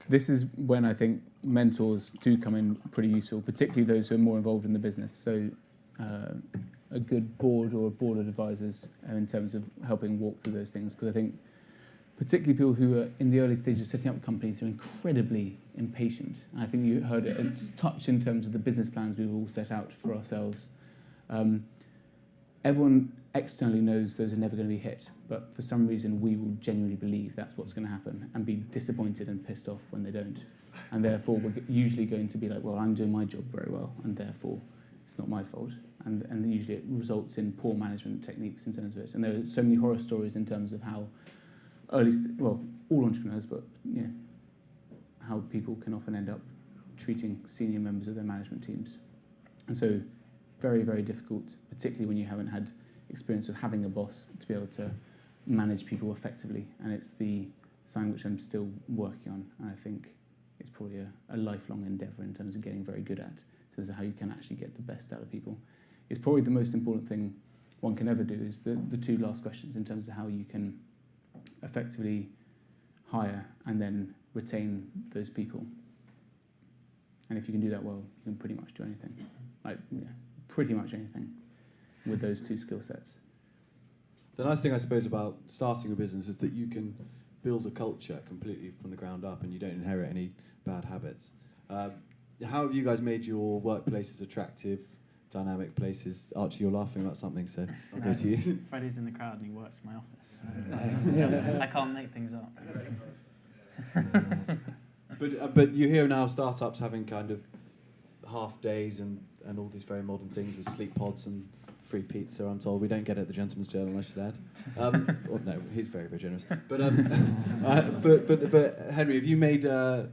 This is when I think mentors do come in pretty useful, particularly those who are more involved in the business. So a good board or a board of advisors in terms of helping walk through those things. Because I think particularly people who are in the early stages of setting up companies are incredibly impatient. And I think you heard it, it's touched in terms of the business plans we've all set out for ourselves. Everyone externally knows those are never going to be hit, but for some reason we will genuinely believe that's what's going to happen and be disappointed and pissed off when they don't. And therefore we're usually going to be like, well, I'm doing my job very well, and therefore it's not my fault. And usually it results in poor management techniques in terms of it. And there are so many horror stories in terms of how all entrepreneurs, but you know, how people can often end up treating senior members of their management teams. And so very, very difficult, particularly when you haven't had experience of having a boss, to be able to manage people effectively. And it's something which I'm still working on, and I think it's probably a lifelong endeavour in terms of getting very good at, in terms of how you can actually get the best out of people. It's probably the most important thing one can ever do is the two last questions in terms of how you can effectively hire and then retain those people. And if you can do that well, you can pretty much do anything. Pretty much anything with those two skill sets. The nice thing, I suppose, about starting a business is that you can build a culture completely from the ground up, and you don't inherit any bad habits. How have you guys made your workplaces attractive, dynamic places? Archie, you're laughing about something, so I'll go to you. Freddie's in the crowd and he works in my office. I can't make things up. But you hear now startups having kind of half days and all these very modern things with sleep pods and free pizza, I'm told. We don't get it at the Gentleman's Journal, I should add. No, he's very, very generous. But Henry, have you made kind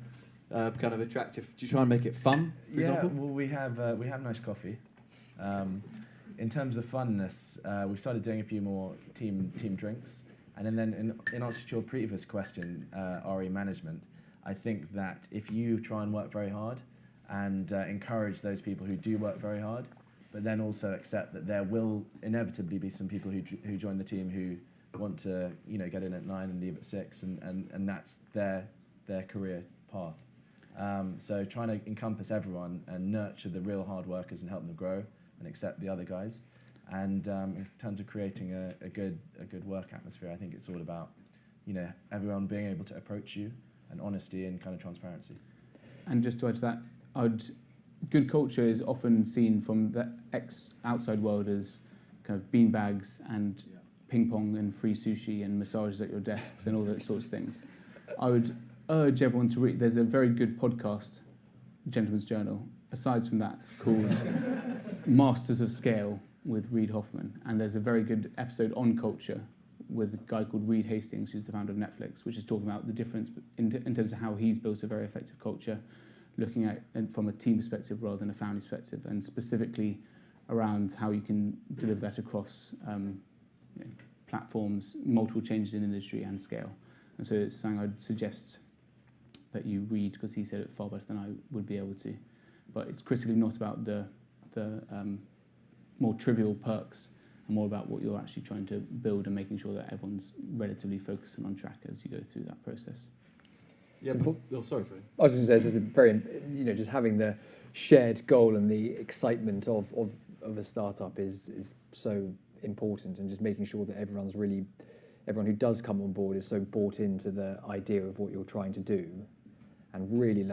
of attractive? Do you try and make it fun, for example? Well, we have nice coffee. In terms of funness, we've started doing a few more team drinks, and then in answer to your previous question, RE management, I think that if you try and work very hard and encourage those people who do work very hard, but then also accept that there will inevitably be some people who join the team who want to get in at 9 and leave at 6, and that's their career path. So trying to encompass everyone and nurture the real hard workers and help them grow and accept the other guys. And in terms of creating a good work atmosphere, I think it's all about everyone being able to approach you, and honesty and kind of transparency. And just to add to that, good culture is often seen from the outside world as kind of beanbags and ping pong and free sushi and massages at your desks and all those sorts of things. I would urge everyone to read. There's a very good podcast, Gentleman's Journal, aside from that, called Masters of Scale with Reid Hoffman. And there's a very good episode on culture with a guy called Reed Hastings, who's the founder of Netflix, which is talking about the difference in terms of how he's built a very effective culture, looking at it from a team perspective rather than a family perspective, and specifically around how you can deliver that across platforms, multiple changes in industry and scale. And so it's something I'd suggest that you read, because he said it far better than I would be able to. But it's critically not about the more trivial perks, and more about what you're actually trying to build and making sure that everyone's relatively focused and on track as you go through that process. Yeah, sorry, Freddie. I was just going to say, it's just a very, just having the shared goal and the excitement of a startup is so important, and just making sure that everyone who does come on board is so bought into the idea of what you're trying to do, and really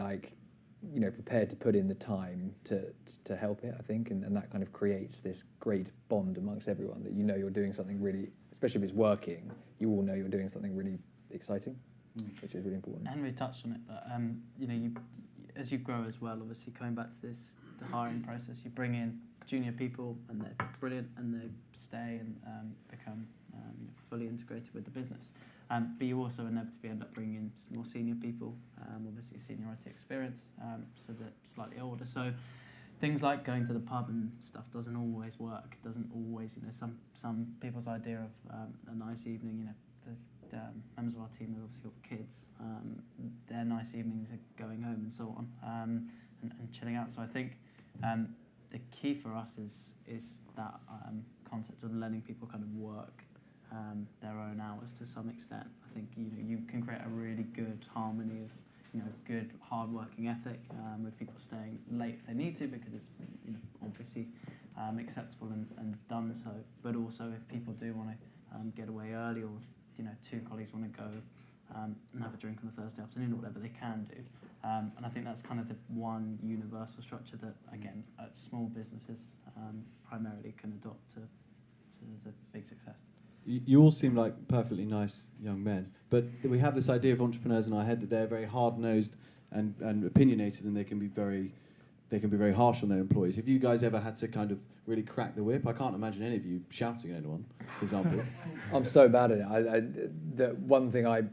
prepared to put in the time to help it, I think, and that kind of creates this great bond amongst everyone that you're doing something really, especially if it's working, you all know you're doing something really exciting, which is really important. Henry touched on it, but as you grow as well, obviously coming back to the hiring process, you bring in junior people and they're brilliant and they stay and become fully integrated with the business. But you also inevitably end up bringing in more senior people, obviously seniority experience, so they're slightly older. So things like going to the pub and stuff doesn't always work. It doesn't always, some people's idea of a nice evening, the members of our team have obviously got kids. Their nice evenings are going home and so on, and chilling out. So I think the key for us is that concept of letting people kind of work their own hours to some extent. I think you can create a really good harmony of good hard-working ethic with people staying late if they need to because it's obviously acceptable and done so. But also if people do want to get away early, or if two colleagues want to go and have a drink on a Thursday afternoon or whatever, they can do. And I think that's kind of the one universal structure that again small businesses primarily can adopt to as a big success. You all seem like perfectly nice young men, but we have this idea of entrepreneurs in our head that they're very hard-nosed and opinionated, and they can be very harsh on their employees. Have you guys ever had to kind of really crack the whip? I can't imagine any of you shouting at anyone, for example. I'm so bad at it. The one thing I'm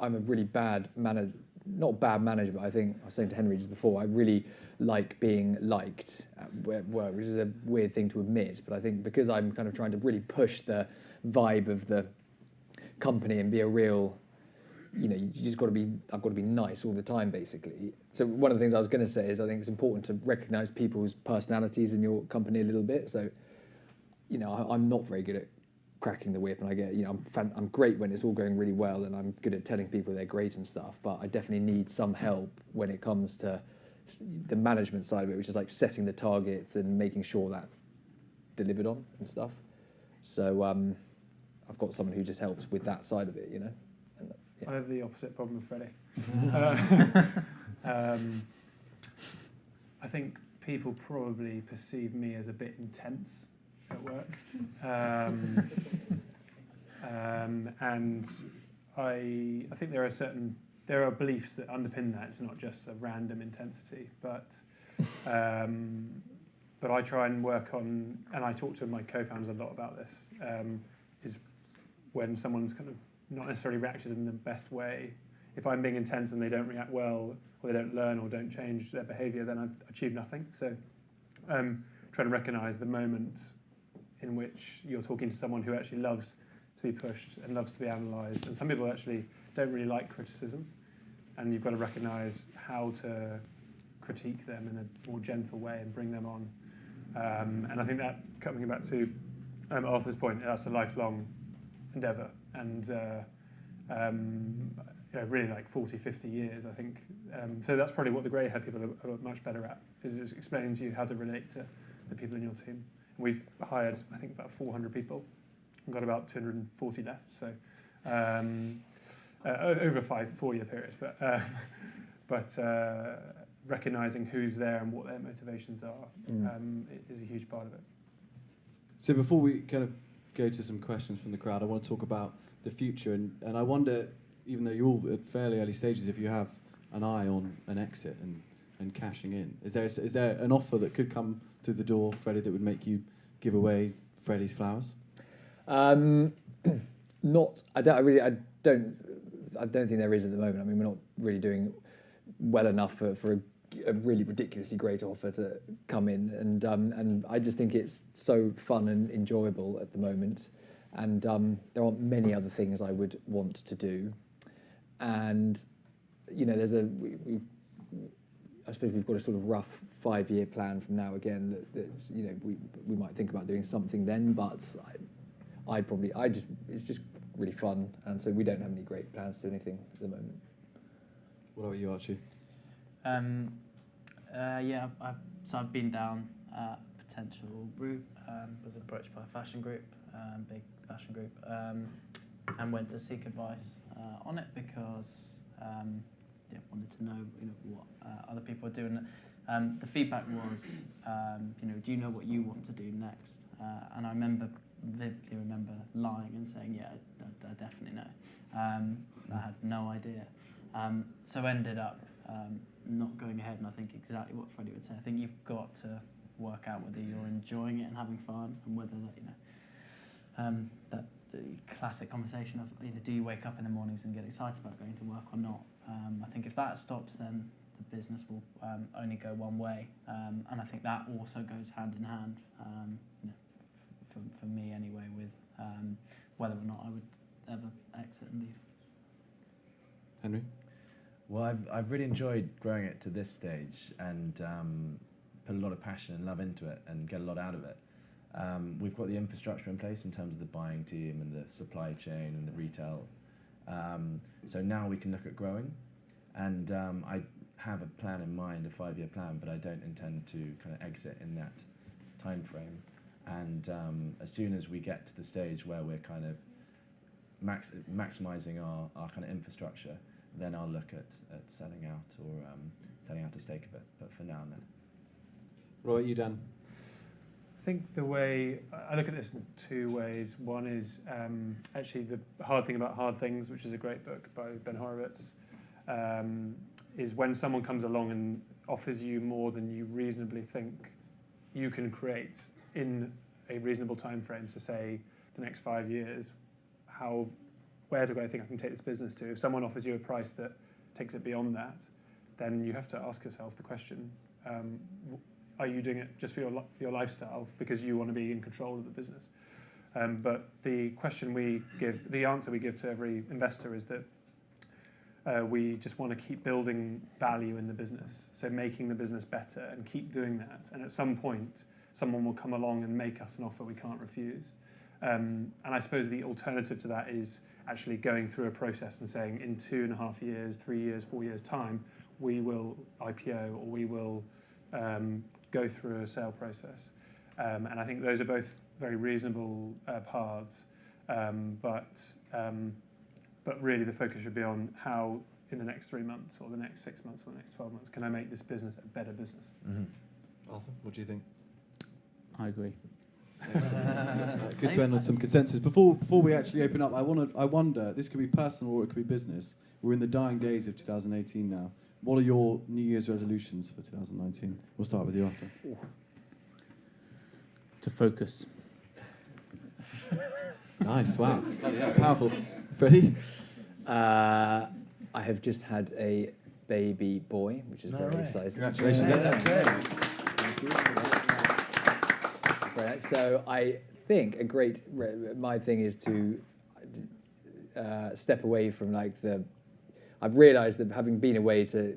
a really bad manager. Not bad manager, but I think I was saying to Henry just before, I really like being liked at work, which is a weird thing to admit, but I think because I'm kind of trying to really push the vibe of the company and be a real, I've got to be nice all the time, basically. So one of the things I was going to say is I think it's important to recognise people's personalities in your company a little bit. So, I'm not very good at cracking the whip, and I get, I'm great when it's all going really well, and I'm good at telling people they're great and stuff, but I definitely need some help when it comes to the management side of it, which is like setting the targets and making sure that's delivered on and stuff. So I've got someone who just helps with that side of it, And, yeah. I have the opposite problem with Freddie. I think people probably perceive me as a bit intense at work, and I think there are beliefs that underpin that. It's not just a random intensity, but I try and work on, and I talk to my co-founders a lot about this, is when someone's kind of not necessarily reacted in the best way. If I'm being intense and they don't react well, or they don't learn or don't change their behaviour, then I've achieved nothing. So trying to recognise the moment in which you're talking to someone who actually loves to be pushed and loves to be analysed. And some people actually don't really like criticism, and you've got to recognise how to critique them in a more gentle way and bring them on. And I think that, coming back to Arthur's point, that's a lifelong endeavour, and really like 40, 50 years, I think. So that's probably what the grey-haired people are much better at, is explaining to you how to relate to the people in your team. We've hired, I think, about 400 people and got about 240 left. So over a 4-year period. But recognising who's there and what their motivations are is a huge part of it. So before we kind of go to some questions from the crowd, I want to talk about the future. And I wonder, even though you're all at fairly early stages, if you have an eye on an exit and cashing in. Is there an offer that could come through the door, Freddie, that would make you give away Freddie's flowers? Not. I don't think there is at the moment. I mean, we're not really doing well enough for a really ridiculously great offer to come in, and I just think it's so fun and enjoyable at the moment, and there aren't many other things I would want to do, and I suppose we've got a sort of rough 5-year plan from now again that we might think about doing something then, but it's just really fun, and so we don't have any great plans to do anything at the moment. What about you, Archie? I've been down a potential route, was approached by a fashion group, big fashion group, and went to seek advice on it because wanted to know what other people are doing. The feedback was, do you know what you want to do next? And I remember vividly remember lying and saying, yeah, I definitely know. I had no idea. So ended up not going ahead, and I think exactly what Freddie would say. I think you've got to work out whether you're enjoying it and having fun, and whether that, that the classic conversation of, do you wake up in the mornings and get excited about going to work or not? I think if that stops, then the business will only go one way, and I think that also goes hand in hand, for me anyway, with whether or not I would ever exit and leave. Henry? Well, I've really enjoyed growing it to this stage, and put a lot of passion and love into it and get a lot out of it. We've got the infrastructure in place in terms of the buying team and the supply chain and the retail. So now we can look at growing, and I have a plan in mind, a 5-year plan, but I don't intend to kind of exit in that time frame. And as soon as we get to the stage where we're kind of maximising our kind of infrastructure, then I'll look at selling out or selling out a stake of it. But for now, no. What about you, Dan? I think the way I look at this in two ways. One is actually The Hard Thing About Hard Things, which is a great book by Ben Horowitz, is when someone comes along and offers you more than you reasonably think you can create in a reasonable time frame, so say the next 5 years, where do I think I can take this business to? If someone offers you a price that takes it beyond that, then you have to ask yourself the question, are you doing it just for your lifestyle because you want to be in control of the business? But the answer we give to every investor is that we just want to keep building value in the business, so making the business better and keep doing that. And at some point, someone will come along and make us an offer we can't refuse. And I suppose the alternative to that is actually going through a process and saying, in 2.5 years, 3 years, 4 years' time, we will IPO, or we will go through a sale process. And I think those are both very reasonable paths. But really the focus should be on how, in the next 3 months, or the next 6 months, or the next 12 months, can I make this business a better business? Mm-hmm. Arthur, what do you think? I agree. Excellent. Good to end on some consensus. Before we actually open up, I wonder, this could be personal or it could be business. We're in the dying days of 2018 now. What are your New Year's resolutions for 2019? We'll start with you, Arthur. To focus. Nice, wow. Yeah, powerful. Freddie? I have just had a baby boy, which is very exciting. Congratulations. Thank you. Right, so I think my thing is to step away from I've realised that having been away to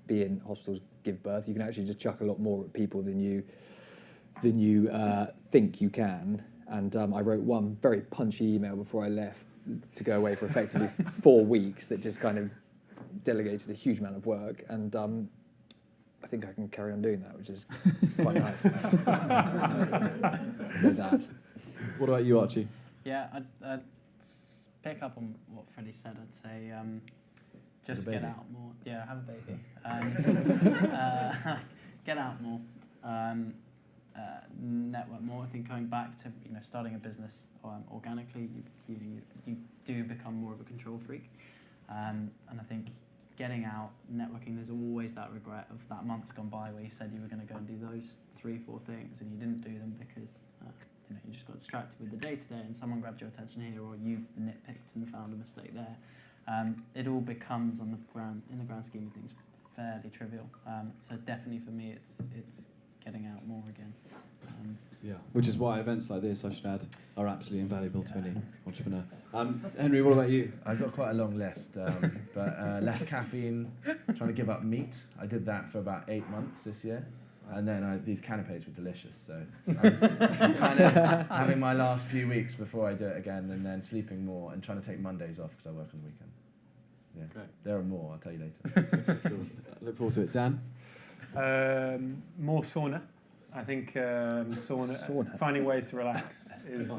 be in hospitals, give birth, you can actually just chuck a lot more at people than you think you can. And I wrote one very punchy email before I left to go away for effectively 4 weeks that just kind of delegated a huge amount of work. And I think I can carry on doing that, which is quite nice. With that. What about you, Archie? Yeah, I'd pick up on what Freddie said. I'd say just get out more. Yeah, have a baby. Get out more. Network more. I think going back to starting a business organically, you do become more of a control freak, and I think getting out, networking, there's always that regret of that month's gone by where you said you were going to go and do those 3-4 things and you didn't do them because you just got distracted with the day-to-day and someone grabbed your attention here, or you nitpicked and found a mistake there. It all becomes, in the grand scheme of things, fairly trivial. So definitely for me, it's getting out more again. Yeah, which is why events like this, I should add, are absolutely invaluable to any entrepreneur. Henry, what about you? I've got quite a long list, but less caffeine, trying to give up meat. I did that for about 8 months this year. And then these canapes were delicious, so I'm kind of having my last few weeks before I do it again, and then sleeping more and trying to take Mondays off because I work on the weekend. Yeah, great. There are more, I'll tell you later. Cool. Look forward to it. Dan? More sauna. I think sauna. Finding ways to relax is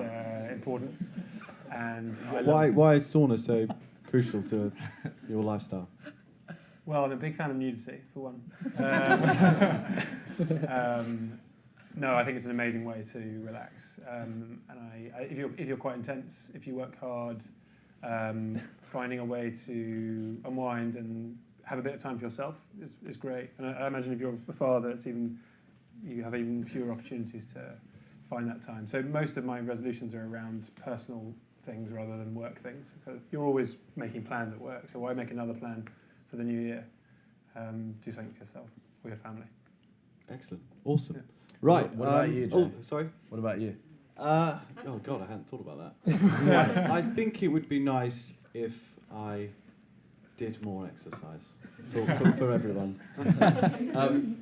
important. And why is sauna so crucial to your lifestyle? Well, I'm a big fan of nudity, for one. No, I think it's an amazing way to relax. And if you're quite intense, if you work hard, finding a way to unwind and have a bit of time for yourself is great. And I imagine if you're a father, you have even fewer opportunities to find that time. So most of my resolutions are around personal things rather than work things. Because you're always making plans at work, so why make another plan for the new year? Do something for yourself or your family. Excellent. Awesome. Yeah. Right. What about you, Jay? Oh, sorry. What about you? Oh God, I hadn't thought about that. I think it would be nice if I did more exercise for everyone.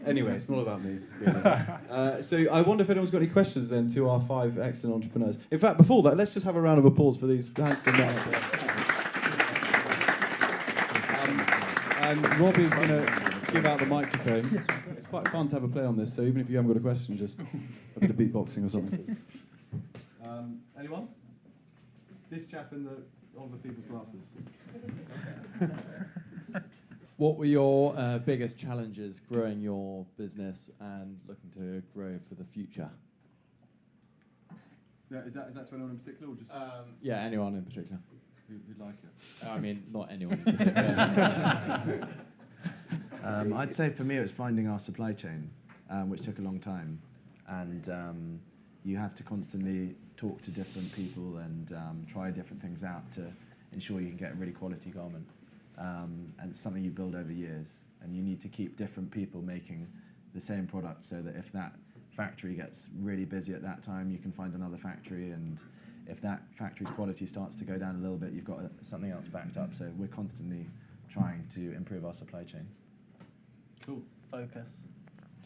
Anyway, it's not about me, really. So I wonder if anyone's got any questions then to our 5 excellent entrepreneurs. In fact, before that, let's just have a round of applause for these handsome men. And Rob is going to give out the microphone. It's quite fun to have a play on this, so even if you haven't got a question, just a bit of beatboxing or something. Anyone? This chap in all the people's glasses. What were your biggest challenges growing your business and looking to grow for the future? Yeah, is that to anyone in particular, or just Yeah, anyone in particular. who'd like it? I mean, not anyone in particular. I'd say for me it was finding our supply chain, which took a long time, and you have to constantly talk to different people and try different things out to ensure you can get a really quality garment. And it's something you build over years, and you need to keep different people making the same product so that if that factory gets really busy at that time, you can find another factory, and if that factory's quality starts to go down a little bit, you've got something else backed up. So we're constantly trying to improve our supply chain. Cool. Focus.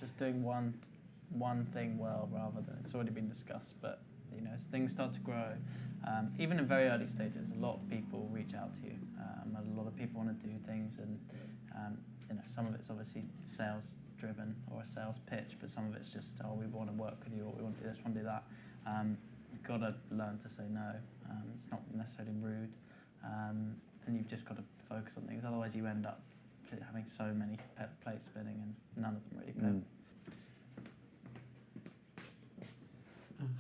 Just doing one thing well rather than, it's already been discussed, but as things start to grow, even in very early stages, a lot of people reach out to you. A lot of people want to do things, and some of it's obviously sales driven or a sales pitch, but some of it's just, we want to work with you, or we want to do this, want to do that. You've got to learn to say no. It's not necessarily rude, and you've just got to focus on things. Otherwise, you end up having so many plates spinning, and none of them really pay.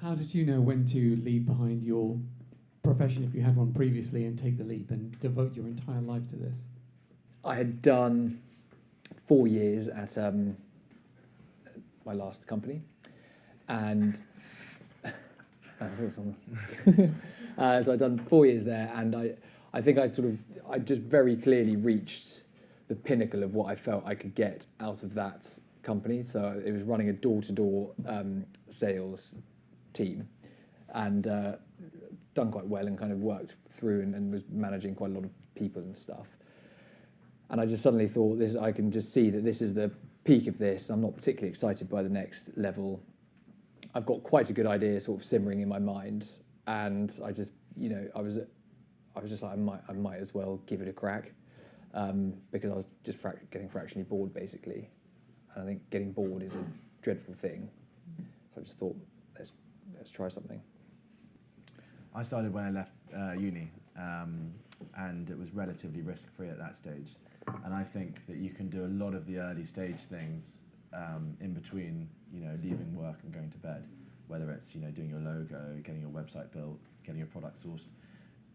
How did you know when to leave behind your profession, if you had one previously, and take the leap and devote your entire life to this? I had done 4 years at my last company, and so I'd done 4 years there, and I think I just very clearly reached the pinnacle of what I felt I could get out of that company. So it was running a door-to-door sales team, and done quite well, and kind of worked through and was managing quite a lot of people and stuff. And I just suddenly thought, I can just see that this is the peak of this. I'm not particularly excited by the next level. I've got quite a good idea sort of simmering in my mind, and I just, I was just like, I might as well give it a crack, because I was just getting fractionally bored, basically. And I think getting bored is a dreadful thing. So I just thought, let's try something. I started when I left uni, and it was relatively risk-free at that stage. And I think that you can do a lot of the early stage things in between, leaving work and going to bed, whether it's, doing your logo, getting your website built, getting your product sourced,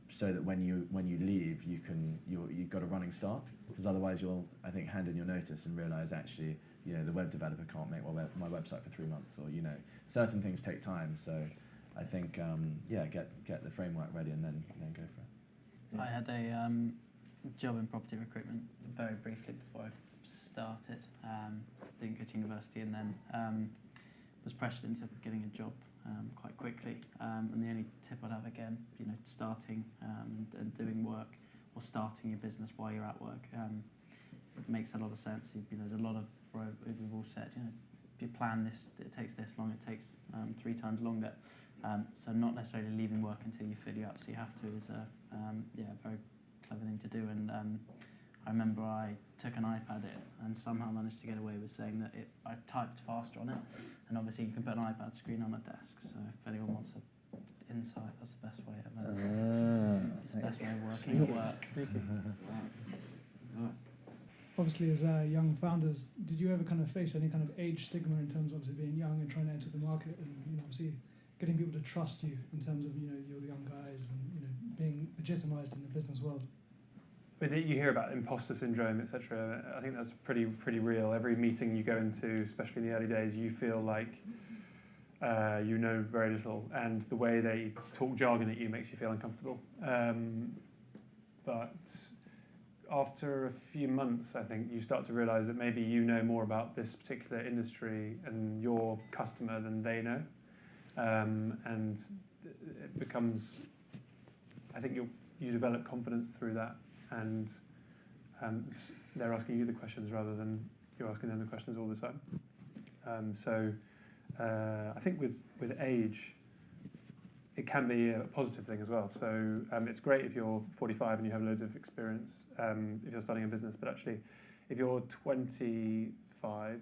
so that when you leave, you've got a running start. Because otherwise you'll, I think, hand in your notice and realise actually, the web developer can't make my website for 3 months, or certain things take time. So I think get the framework ready and then go for it. I had a job in property recruitment very briefly before I started. Didn't go to university, and then was pressured into getting a job quite quickly. And the only tip I'd have again, starting and doing work, or starting your business while you're at work, it makes a lot of sense. There's a lot of, we've all said, if you plan this, it takes this long, it takes 3 times longer. So not necessarily leaving work until you fill you up, so you have to, is a very clever thing to do. And I remember I took an iPad and somehow managed to get away with saying that I typed faster on it. And obviously you can put an iPad screen on a desk, so if anyone wants an insight, that's the best way of it's the best way of working at work. Nice. obviously as young founders, did you ever kind of face any kind of age stigma in terms of obviously being young and trying to enter the market, and obviously getting people to trust you in terms of you're young guys and being legitimized in the business world? I mean, you hear about imposter syndrome, etc. I think that's pretty real. Every meeting you go into, especially in the early days, you feel like you know very little, and the way they talk jargon at you makes you feel uncomfortable. But after a few months, I think you start to realise that maybe you know more about this particular industry and your customer than they know, and it becomes. I think you develop confidence through that, and they're asking you the questions rather than you're asking them the questions all the time. So I think with age, it can be a positive thing as well. So it's great if you're 45 and you have loads of experience if you're starting a business, but actually if you're 25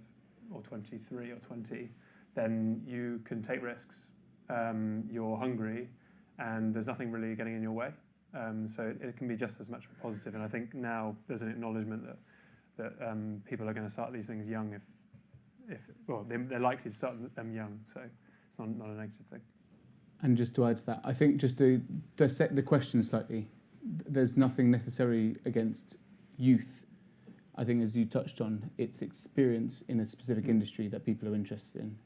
or 23 or 20, then you can take risks. You're hungry and there's nothing really getting in your way. So it can be just as much positive. And I think now there's an acknowledgement that people are going to start these things young they're likely to start them young. So it's not a negative thing. And just to add to that, I think just to dissect the question slightly, there's nothing necessary against youth. I think as you touched on, it's experience in a specific industry that people are interested in.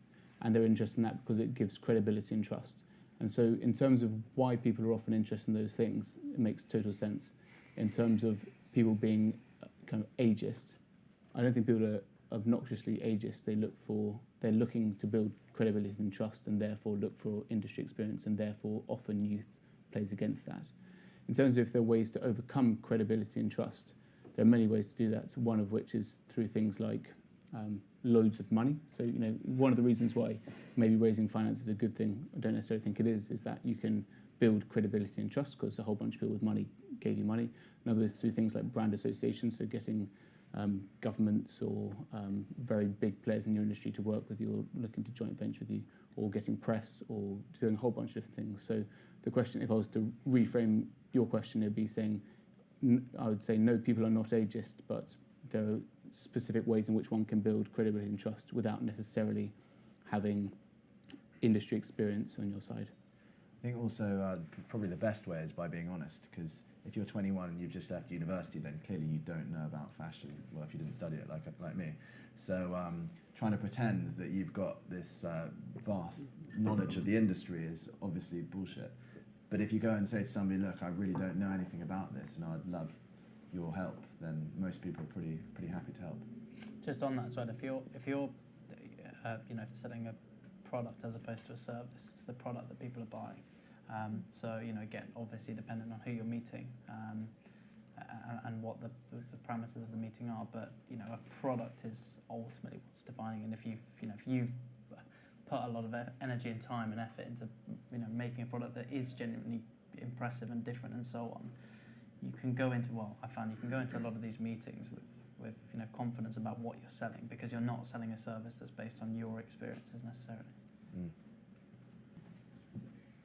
And they're interested in that because it gives credibility and trust. And so in terms of why people are often interested in those things, it makes total sense. In terms of people being kind of ageist, I don't think people are obnoxiously ageist. They're looking to build credibility and trust, and therefore look for industry experience, and therefore often youth plays against that. In terms of if there are ways to overcome credibility and trust, there are many ways to do that, one of which is through things like loads of money. So, one of the reasons why maybe raising finance is a good thing, I don't necessarily think it is that you can build credibility and trust because a whole bunch of people with money gave you money. Another is through things like brand associations, so getting governments or very big players in your industry to work with you or looking to joint venture with you, or getting press, or doing a whole bunch of different things. So the question, if I was to reframe your question, it would be saying, I would say no, people are not ageist, but there are specific ways in which one can build credibility and trust without necessarily having industry experience on your side. I think also probably the best way is by being honest, because if you're 21 and you've just left university, then clearly you don't know about fashion. Well, if you didn't study it like me. So trying to pretend that you've got this vast knowledge of the industry is obviously bullshit. But if you go and say to somebody, look, I really don't know anything about this and I'd love your help, then most people are pretty happy to help. Just on that as well, if you're selling a product as opposed to a service, it's the product that people are buying. So again, obviously dependent on who you're meeting and what the parameters of the meeting are, but a product is ultimately what's defining. And if you've put a lot of energy and time and effort into making a product that is genuinely impressive and different and so on, you can go into a lot of these meetings with confidence about what you're selling, because you're not selling a service that's based on your experiences necessarily. Mm.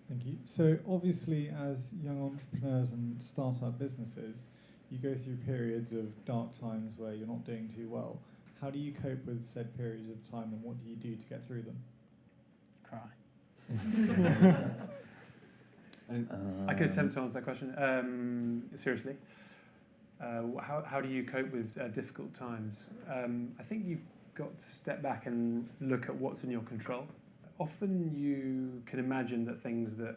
Thank you. So obviously, as young entrepreneurs and startup businesses, you go through periods of dark times where you're not doing too well. How do you cope with said periods of time, and what do you do to get through them? Cry. I could attempt to answer that question. Seriously, how do you cope with difficult times? I think you've got to step back and look at what's in your control. Often you can imagine that things that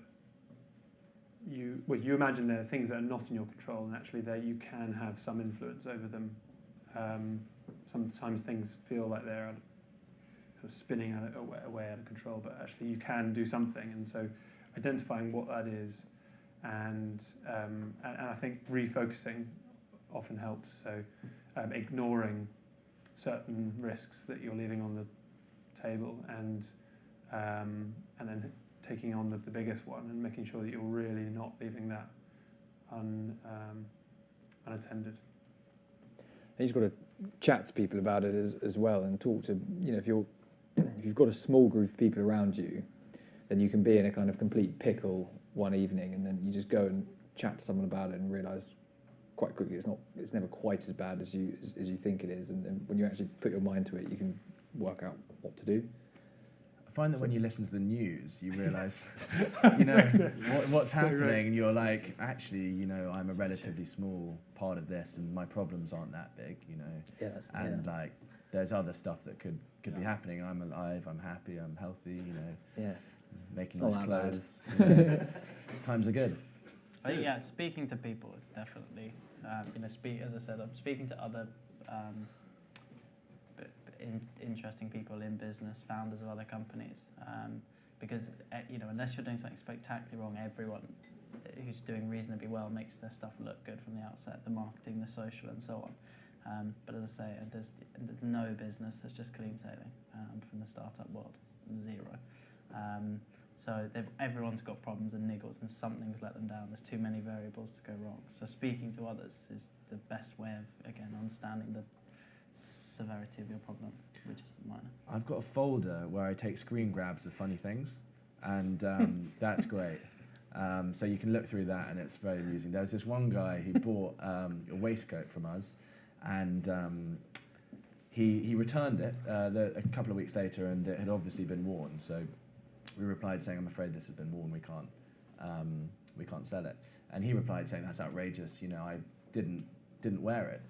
you imagine there are things that are not in your control, and actually that you can have some influence over them. Sometimes things feel like they're sort of spinning away out of control, but actually you can do something. And so identifying what that is, and I think refocusing often helps. So ignoring certain risks that you're leaving on the table, and then taking on the biggest one and making sure that you're really not leaving that unattended. And you've got to chat to people about it as well, and talk to, if you've got a small group of people around you, then you can be in a kind of complete pickle one evening, and then you just go and chat to someone about it and realise quite quickly it's never quite as bad as you think it is, and when you actually put your mind to it, you can work out what to do. I find that when you listen to the news, you realise, you know, what's happening, and you're like, actually, you know, I'm a relatively small part of this, and my problems aren't that big, you know. And like, there's other stuff that could be happening. I'm alive, I'm happy, I'm healthy, you know. Making nice clothes. Times are good. I think, speaking to people is definitely, you know, as I said, I'm speaking to other interesting people in business, founders of other companies, because, you know, unless you're doing something spectacularly wrong, everyone who's doing reasonably well makes their stuff look good from the outset, the marketing, the social, and so on. But as I say, there's no business that's just clean sailing from the startup world, zero. So everyone's got problems and niggles, and something's let them down. There's too many variables to go wrong. So speaking to others is the best way of, again, understanding the severity of your problem, which is minor. I've got a folder where I take screen grabs of funny things, and that's great. So you can look through that, and it's very amusing. There was this one guy who bought a waistcoat from us, and he returned it a couple of weeks later, and it had obviously been worn. So we replied saying, "I'm afraid this has been worn. We can't sell it." And he replied saying, "That's outrageous. You know, I didn't wear it."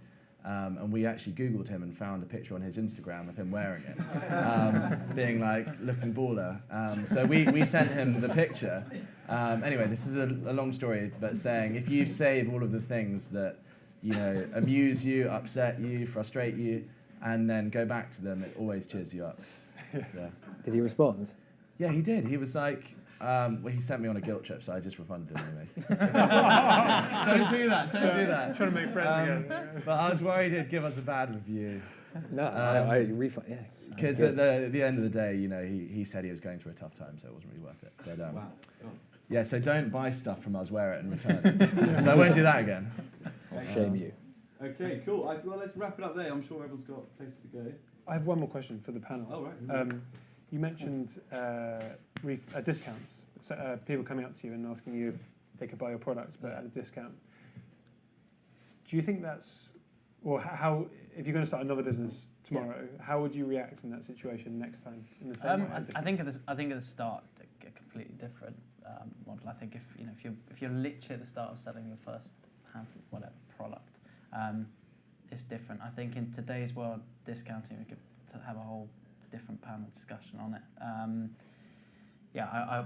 And we actually Googled him and found a picture on his Instagram of him wearing it, being like, looking baller. So we sent him the picture. Anyway, this is a long story, but saying if you save all of the things that, you know, amuse you, upset you, frustrate you, and then go back to them, it always cheers you up. Yeah. Did he respond? Yeah, he did. He was like, well, he sent me on a guilt trip, so I just refunded him anyway. Don't do that. Trying to make friends again. But I was worried he'd give us a bad review. No, I refund. Yes. Because at the end of the day, you know, he said he was going through a tough time, so it wasn't really worth it. But yeah, so don't buy stuff from us, wear it, and return it. So I won't do that again. Shame you. Okay, cool. Well, let's wrap it up there. I'm sure everyone's got places to go. I have one more question for the panel. Oh, right. You mentioned discounts. So, people coming up to you and asking you if they could buy your product, but at a discount. Do you think that's, or how, if you're going to start another business tomorrow, how would you react in that situation next time? In the same way? I think at the start, a completely different model. I think if you're literally at the start of selling your first handful of whatever product, it's different. I think in today's world, discounting, we could have a whole different panel discussion on it.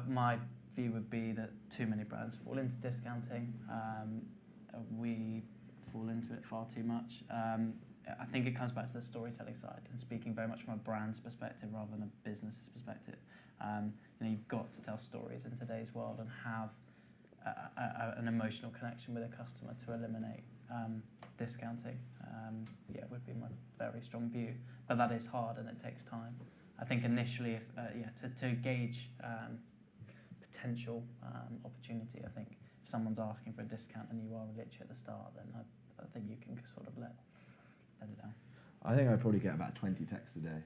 My view would be that too many brands fall into discounting. We fall into it far too much. I think it comes back to the storytelling side and speaking very much from a brand's perspective rather than a business's perspective. You've got to tell stories in today's world and have an emotional connection with a customer to eliminate discounting. Would be my very strong view. But that is hard and it takes time. I think initially, to gauge potential opportunity, I think if someone's asking for a discount and you are literally at the start, then I think you can sort of let it down. I think I probably get about 20 texts a day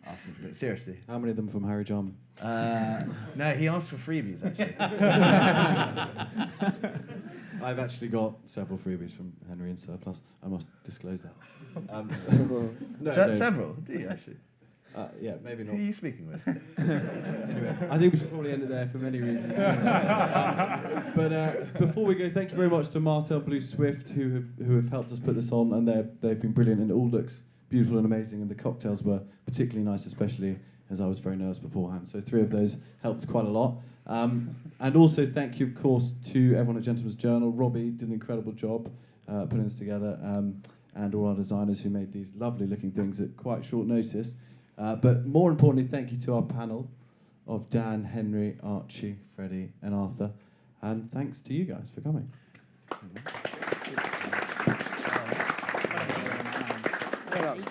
asking for it. Seriously. How many of them from Harry Jarman? No, he asked for freebies, actually. I've actually got several freebies from Henry in surplus. I must disclose that. No. Several? Do you, actually? Yeah, maybe not. Who are you speaking with? Anyway, I think we should probably end it there for many reasons. But before we go, thank you very much to Martell Blue Swift who have helped us put this on, and they've been brilliant, and it all looks beautiful and amazing, and the cocktails were particularly nice, especially as I was very nervous beforehand. So 3 of those helped quite a lot. And also thank you, of course, to everyone at Gentleman's Journal. Robbie did an incredible job putting this together, and all our designers who made these lovely looking things at quite short notice. But more importantly, thank you to our panel of Dan, Henry, Archie, Freddie, and Arthur. And thanks to you guys for coming. Well done.